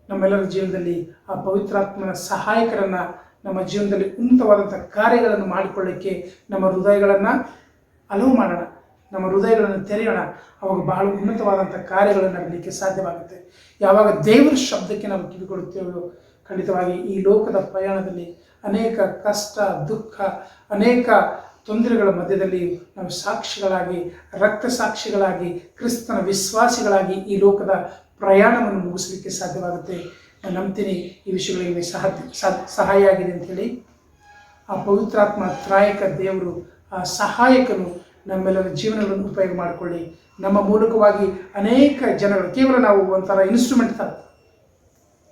ನಮ್ಮೆಲ್ಲರ ಜೀವನದಲ್ಲಿ ಆ ಪವಿತ್ರಾತ್ಮನ ಸಹಾಯಕರನ್ನು ನಮ್ಮ ಜೀವನದಲ್ಲಿ ಉನ್ನತವಾದಂಥ ಕಾರ್ಯಗಳನ್ನು ಮಾಡಿಕೊಳ್ಳಿಕ್ಕೆ ನಮ್ಮ ಹೃದಯಗಳನ್ನು ಅಲವು ಮಾಡೋಣ, ನಮ್ಮ ಹೃದಯಗಳನ್ನು ತೆರೆಯೋಣ. ಅವಾಗ ಬಹಳ ಉನ್ನತವಾದಂಥ ಕಾರ್ಯಗಳನ್ನು ಮಾಡಲಿಕ್ಕೆ ಸಾಧ್ಯವಾಗುತ್ತೆ. ಯಾವಾಗ ದೇವರ ಶಬ್ದಕ್ಕೆ ನಾವು ಕಿವಿಗೊಡುತ್ತೇವೋ ಖಂಡಿತವಾಗಿ ಈ ಲೋಕದ ಪ್ರಯಾಣದಲ್ಲಿ ಅನೇಕ ಕಷ್ಟ, ದುಃಖ, ಅನೇಕ ತೊಂದರೆಗಳ ಮಧ್ಯದಲ್ಲಿ ನಾವು ಸಾಕ್ಷಿಗಳಾಗಿ, ರಕ್ತ ಸಾಕ್ಷಿಗಳಾಗಿ, ಕ್ರಿಸ್ತನ ವಿಶ್ವಾಸಿಗಳಾಗಿ ಈ ಲೋಕದ ಪ್ರಯಾಣವನ್ನು ಮುಗಿಸಲಿಕ್ಕೆ ಸಾಧ್ಯವಾಗುತ್ತೆ. ನಾನು ನಂಬ್ತೀನಿ ಈ ವಿಷಯಗಳಿಗೆ ಸಹಾಯ ಆಗಿದೆ ಅಂಥೇಳಿ. ಆ ಪವಿತ್ರಾತ್ಮ ತ್ರಾಯಕ ದೇವರು, ಆ ಸಹಾಯಕನು ನಮ್ಮೆಲ್ಲರ ಜೀವನಗಳನ್ನು ಉಪಯೋಗ ಮಾಡಿಕೊಳ್ಳಿ. ನಮ್ಮ ಮೂಲಕವಾಗಿ ಅನೇಕ ಜನಗಳು, ಕೇವಲ ನಾವು ಒಂಥರ ಇನ್ಸ್ಟ್ರೂಮೆಂಟ್ ಥರ,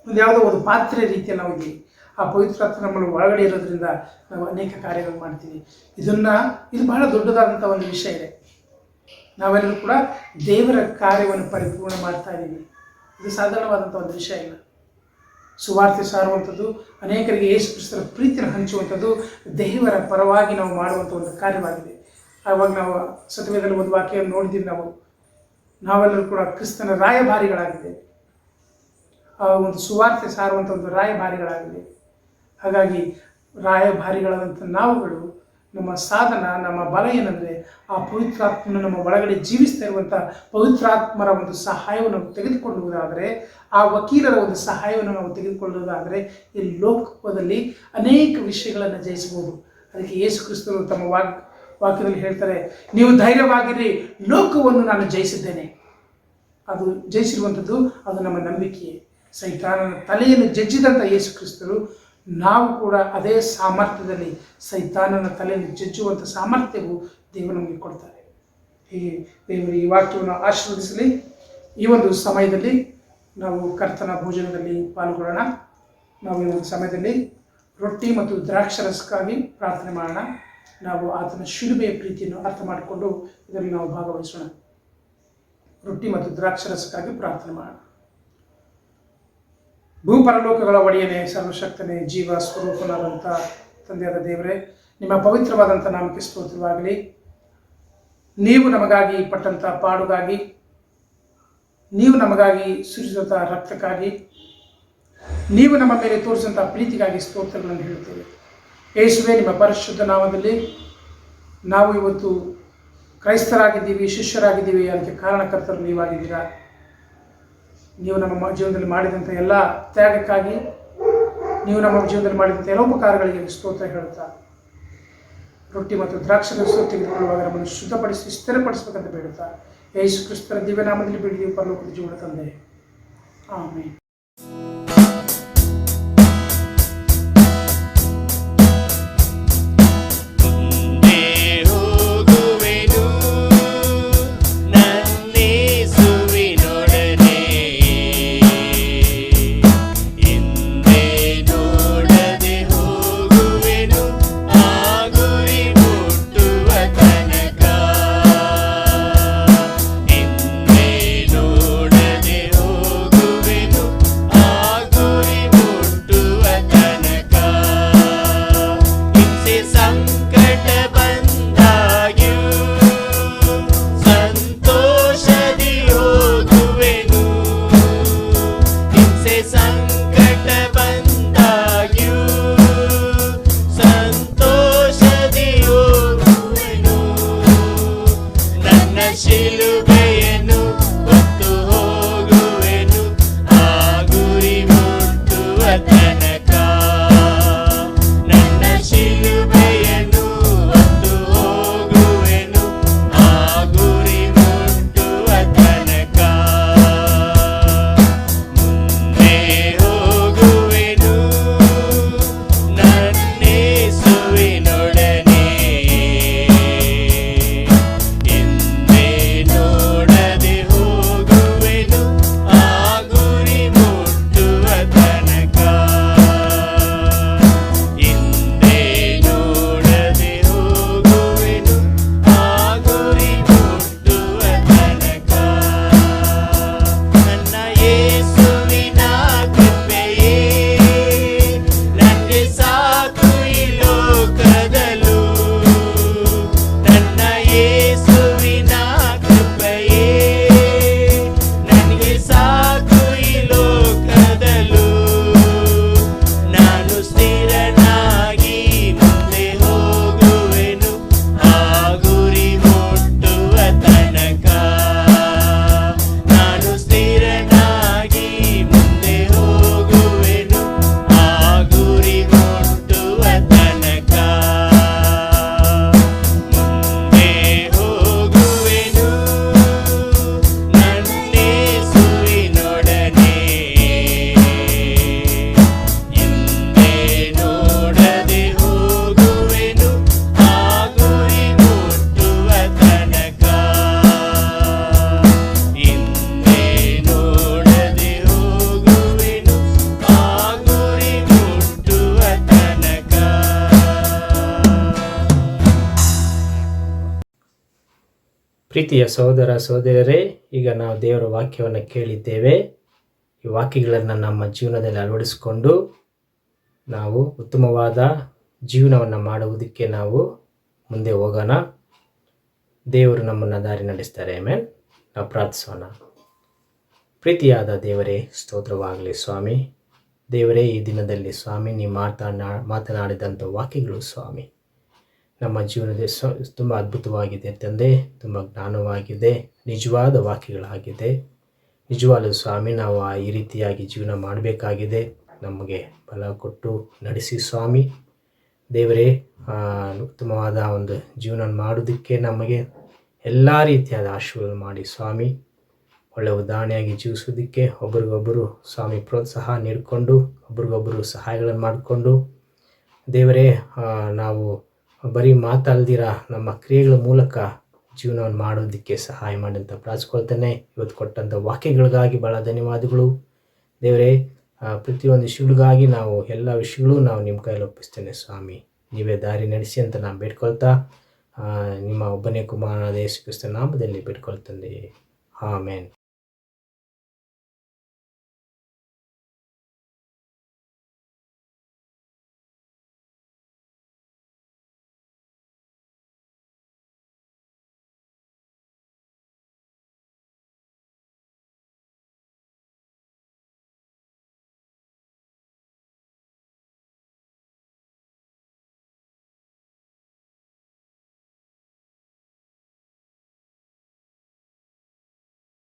ಒಂದು ಯಾವುದೋ ಒಂದು ಪಾತ್ರೆ ರೀತಿಯಲ್ಲಿ ನಾವು ಇದ್ದೀವಿ. ಆ ಪವಿತ್ರಾತ್ಮ ನಮ್ಮನ್ನು ಒಳಗಡೆ ಇರೋದ್ರಿಂದ ನಾವು ಅನೇಕ ಕಾರ್ಯಗಳು ಮಾಡ್ತೀವಿ. ಇದು ಬಹಳ ದೊಡ್ಡದಾದಂಥ ಒಂದು ವಿಷಯ ಇದೆ. ನಾವೆಲ್ಲರೂ ಕೂಡ ದೇವರ ಕಾರ್ಯವನ್ನು ಪರಿಪೂರ್ಣ ಮಾಡ್ತಾ ಇದ್ದೀವಿ. ಇದು ಸಾಧಾರಣವಾದಂಥ ಒಂದು ವಿಷಯ ಇಲ್ಲ. ಸುವಾರ್ತೆ ಸಾರುವಂಥದ್ದು, ಅನೇಕರಿಗೆ ಯೇಸು ಕ್ರಿಸ್ತರ ಪ್ರೀತಿಯನ್ನು ಹಂಚುವಂಥದ್ದು ದೇವರ ಪರವಾಗಿ ನಾವು ಮಾಡುವಂಥ ಒಂದು ಕಾರ್ಯವಾಗಿದೆ. ಆವಾಗ ನಾವು ಸತ್ಯವೇದದಲ್ಲಿ ಒಂದು ವಾಕ್ಯವನ್ನು ನೋಡಿದ್ದೀವಿ. ನಾವೆಲ್ಲರೂ ಕೂಡ ಕ್ರಿಸ್ತನ ರಾಯಭಾರಿಗಳಾಗಿದ್ದೇವೆ. ಆ ಒಂದು ಸುವಾರ್ತೆ ಸಾರುವಂಥ ಒಂದು ರಾಯಭಾರಿಗಳಾಗಿದೆ. ಹಾಗಾಗಿ ರಾಯಭಾರಿಗಳಾದಂಥ ನಾವುಗಳು, ನಮ್ಮ ಸಾಧನ, ನಮ್ಮ ಬಲ ಏನಂದರೆ ಆ ಪವಿತ್ರಾತ್ಮನ ನಮ್ಮ ಒಳಗಡೆ ಜೀವಿಸ್ತಾ ಇರುವಂಥ ಪವಿತ್ರಾತ್ಮರ ಒಂದು ಸಹಾಯವನ್ನು ನಾವು ತೆಗೆದುಕೊಳ್ಳುವುದಾದರೆ, ಆ ವಕೀಲರ ಒಂದು ಸಹಾಯವನ್ನು ನಾವು ತೆಗೆದುಕೊಳ್ಳುವುದಾದರೆ ಈ ಲೋಕದಲ್ಲಿ ಅನೇಕ ವಿಷಯಗಳನ್ನು ಜಯಿಸಬಹುದು. ಅದಕ್ಕೆ ಯೇಸು ಕ್ರಿಸ್ತರು ತಮ್ಮ ವಾಕ್ಯದಲ್ಲಿ ಹೇಳ್ತಾರೆ, ನೀವು ಧೈರ್ಯವಾಗಿರಿ, ಲೋಕವನ್ನು ನಾನು ಜಯಿಸಿದ್ದೇನೆ. ಅದು ಜಯಿಸಿರುವಂಥದ್ದು ಅದು ನಮ್ಮ ನಂಬಿಕೆಯೇ. ಸೈತಾನನ ತಲೆಯನ್ನು ಜಜ್ಜಿದಂಥ ಯೇಸು ಕ್ರಿಸ್ತರು, ನಾವು ಕೂಡ ಅದೇ ಸಾಮರ್ಥ್ಯದಲ್ಲಿ ಸೈತಾನನ ತಲೆಯನ್ನು ಜಜ್ಜುವಂಥ ಸಾಮರ್ಥ್ಯವು ದೇವರು ನಮಗೆ ಕೊಡ್ತಾರೆ. ಹೀಗೆ ದೇವರು ಈ ವಾಕ್ಯವನ್ನು ಆಶೀರ್ವದಿಸಲಿ. ಈ ಒಂದು ಸಮಯದಲ್ಲಿ ನಾವು ಕರ್ತನ ಭೋಜನದಲ್ಲಿ ಪಾಲ್ಗೊಳ್ಳೋಣ. ನಾವು ಈ ಒಂದು ಸಮಯದಲ್ಲಿ ರೊಟ್ಟಿ ಮತ್ತು ದ್ರಾಕ್ಷರಸಕ್ಕಾಗಿ ಪ್ರಾರ್ಥನೆ ಮಾಡೋಣ. ನಾವು ಆತನ ಶಿಲುಬೆಯ ಪ್ರೀತಿಯನ್ನು ಅರ್ಥ ಮಾಡಿಕೊಂಡು ಇದರಲ್ಲಿ ನಾವು ಭಾಗವಹಿಸೋಣ. ರೊಟ್ಟಿ ಮತ್ತು ದ್ರಾಕ್ಷರಸಕ್ಕಾಗಿ ಪ್ರಾರ್ಥನೆ ಮಾಡೋಣ. ಭೂಪರಲೋಕಗಳ ಒಡೆಯನೇ, ಸರ್ವಶಕ್ತನೇ, ಜೀವ ಸ್ವರೂಪನಾದಂಥ ತಂದೆಯಾದ ದೇವರೇ, ನಿಮ್ಮ ಪವಿತ್ರವಾದಂಥ ನಾಮಕ್ಕೆ ಸ್ತೋತ್ರವಾಗಲಿ. ನೀವು ನಮಗಾಗಿ ಪಟ್ಟಂಥ ಪಾಡುಗಾಗಿ, ನೀವು ನಮಗಾಗಿ ಸುರಿಸಿದಂಥ ರಕ್ತಕ್ಕಾಗಿ, ನೀವು ನಮ್ಮ ಮೇಲೆ ತೋರಿಸಿದಂಥ ಪ್ರೀತಿಗಾಗಿ ಸ್ತೋತ್ರಗಳನ್ನು ಹೇಳುತ್ತೇವೆ. ಯೇಸುವೆ, ನಿಮ್ಮ ಪರಿಶುದ್ಧ ನಾಮದಲ್ಲಿ ನಾವು ಇವತ್ತು ಕ್ರೈಸ್ತರಾಗಿದ್ದೀವಿ, ಶಿಷ್ಯರಾಗಿದ್ದೀವಿ. ಅದಕ್ಕೆ ಕಾರಣಕರ್ತರು ನೀವಾಗಿದ್ದೀರಾ. ನೀವು ನಮ್ಮ ಜೀವನದಲ್ಲಿ ಮಾಡಿದಂಥ ಎಲ್ಲ ತ್ಯಾಗಕ್ಕಾಗಿ, ನೀವು ನಮ್ಮ ಜೀವನದಲ್ಲಿ ಮಾಡಿದಂಥ ಎಲ್ಲ ಉಪಕಾರಗಳಿಗೆ ಸ್ತೋತ್ರ ಹೇಳುತ್ತಾ, ರೊಟ್ಟಿ ಮತ್ತು ದ್ರಾಕ್ಷರಸ ತೆಗೆದುಕೊಳ್ಳುವಾಗ ನಮ್ಮನ್ನು ಶುದ್ಧಪಡಿಸಿ ಸ್ಥಿರಪಡಿಸಬೇಕಂತ ಬೇಡುತ್ತಾ, ಯೇಸು ಕ್ರಿಸ್ತರ ದಿವ್ಯನಾಮದಲ್ಲಿ ಬೇಡಿದೀವಿ ಪರಲೋಕದ ಜೀವನ ತಂದೆ, ಆಮೆನ್. ನೋಡದೆ ಪ್ರೀತಿಯ ಸಹೋದರ ಸಹೋದರಿಯರೇ, ಈಗ ನಾವು ದೇವರ ವಾಕ್ಯವನ್ನು ಕೇಳಿದ್ದೇವೆ. ಈ ವಾಕ್ಯಗಳನ್ನು ನಮ್ಮ ಜೀವನದಲ್ಲಿ ಅಳವಡಿಸಿಕೊಂಡು ನಾವು ಉತ್ತಮವಾದ ಜೀವನವನ್ನು ಮಾಡುವುದಕ್ಕೆ ನಾವು ಮುಂದೆ ಹೋಗೋಣ. ದೇವರು ನಮ್ಮನ್ನು ದಾರಿ ನಡೆಸ್ತಾರೆ. ಆಮೆನ್. ನಾವು ಪ್ರಾರ್ಥಿಸೋಣ. ಪ್ರೀತಿಯಾದ ದೇವರೇ, ಸ್ತೋತ್ರವಾಗಲಿ ಸ್ವಾಮಿ. ದೇವರೇ, ಈ ದಿನದಲ್ಲಿ ಸ್ವಾಮಿ ನೀವು ಮಾತನಾಡಿದಂಥ ವಾಕ್ಯಗಳು ಸ್ವಾಮಿ ನಮ್ಮ ಜೀವನದಲ್ಲಿ ತುಂಬ ಅದ್ಭುತವಾಗಿದೆ ತಂದೆ. ತುಂಬ ಜ್ಞಾನವಾಗಿದೆ, ನಿಜವಾದ ವಾಕ್ಯಗಳಾಗಿದೆ. ನಿಜವಾಗಲೂ ಸ್ವಾಮಿ ನಾವು ಈ ರೀತಿಯಾಗಿ ಜೀವನ ಮಾಡಬೇಕಾಗಿದೆ. ನಮಗೆ ಬಲ ಕೊಟ್ಟು ನಡೆಸಿ ಸ್ವಾಮಿ. ದೇವರೇ, ಉತ್ತಮವಾದ ಒಂದು ಜೀವನ ಮಾಡೋದಕ್ಕೆ ನಮಗೆ ಎಲ್ಲ ರೀತಿಯಾದ ಆಶೀರ್ವಾದ ಮಾಡಿ ಸ್ವಾಮಿ. ಒಳ್ಳೆಯ ಉದಾಹರಣೆಯಾಗಿ ಜೀವಿಸೋದಕ್ಕೆ ಒಬ್ರಿಗೊಬ್ಬರು ಸ್ವಾಮಿ ಪ್ರೋತ್ಸಾಹ ನೀಡಿಕೊಂಡು ಒಬ್ರಿಗೊಬ್ಬರು ಸಹಾಯಗಳನ್ನು ಮಾಡಿಕೊಂಡು ದೇವರೇ, ನಾವು ಬರೀ ಮಾತಲ್ದಿರ ನಮ್ಮ ಕ್ರಿಯೆಗಳ ಮೂಲಕ ಜೀವನವನ್ನು ಮಾಡೋದಕ್ಕೆ ಸಹಾಯ ಮಾಡಿ ಅಂತ ಪ್ರಾರ್ಥಿಸ್ಕೊಳ್ತೇನೆ. ಇವತ್ತು ಕೊಟ್ಟಂಥ ವಾಕ್ಯಗಳಿಗಾಗಿ ಭಾಳ ಧನ್ಯವಾದಗಳು ದೇವರೇ. ಪ್ರತಿಯೊಂದು ವಿಷಯಗಳಿಗಾಗಿ ನಾವು ಎಲ್ಲ ವಿಷಯಗಳು ನಾವು ನಿಮ್ಮ ಕೈಯಲ್ಲಿ ಒಪ್ಪಿಸ್ತೇನೆ ಸ್ವಾಮಿ. ನೀವೇ ದಾರಿ ನಡೆಸಿ ಅಂತ ನಾನು ಬೇಡ್ಕೊಳ್ತಾ ನಿಮ್ಮ ಒಬ್ಬನೇ ಕುಮಾರನಾದ ಯೇಸು ಕ್ರಿಸ್ತನ ನಾಮದಲ್ಲಿ ಬೇಡ್ಕೊಳ್ತಂದೆ. ಆಮೆನ್.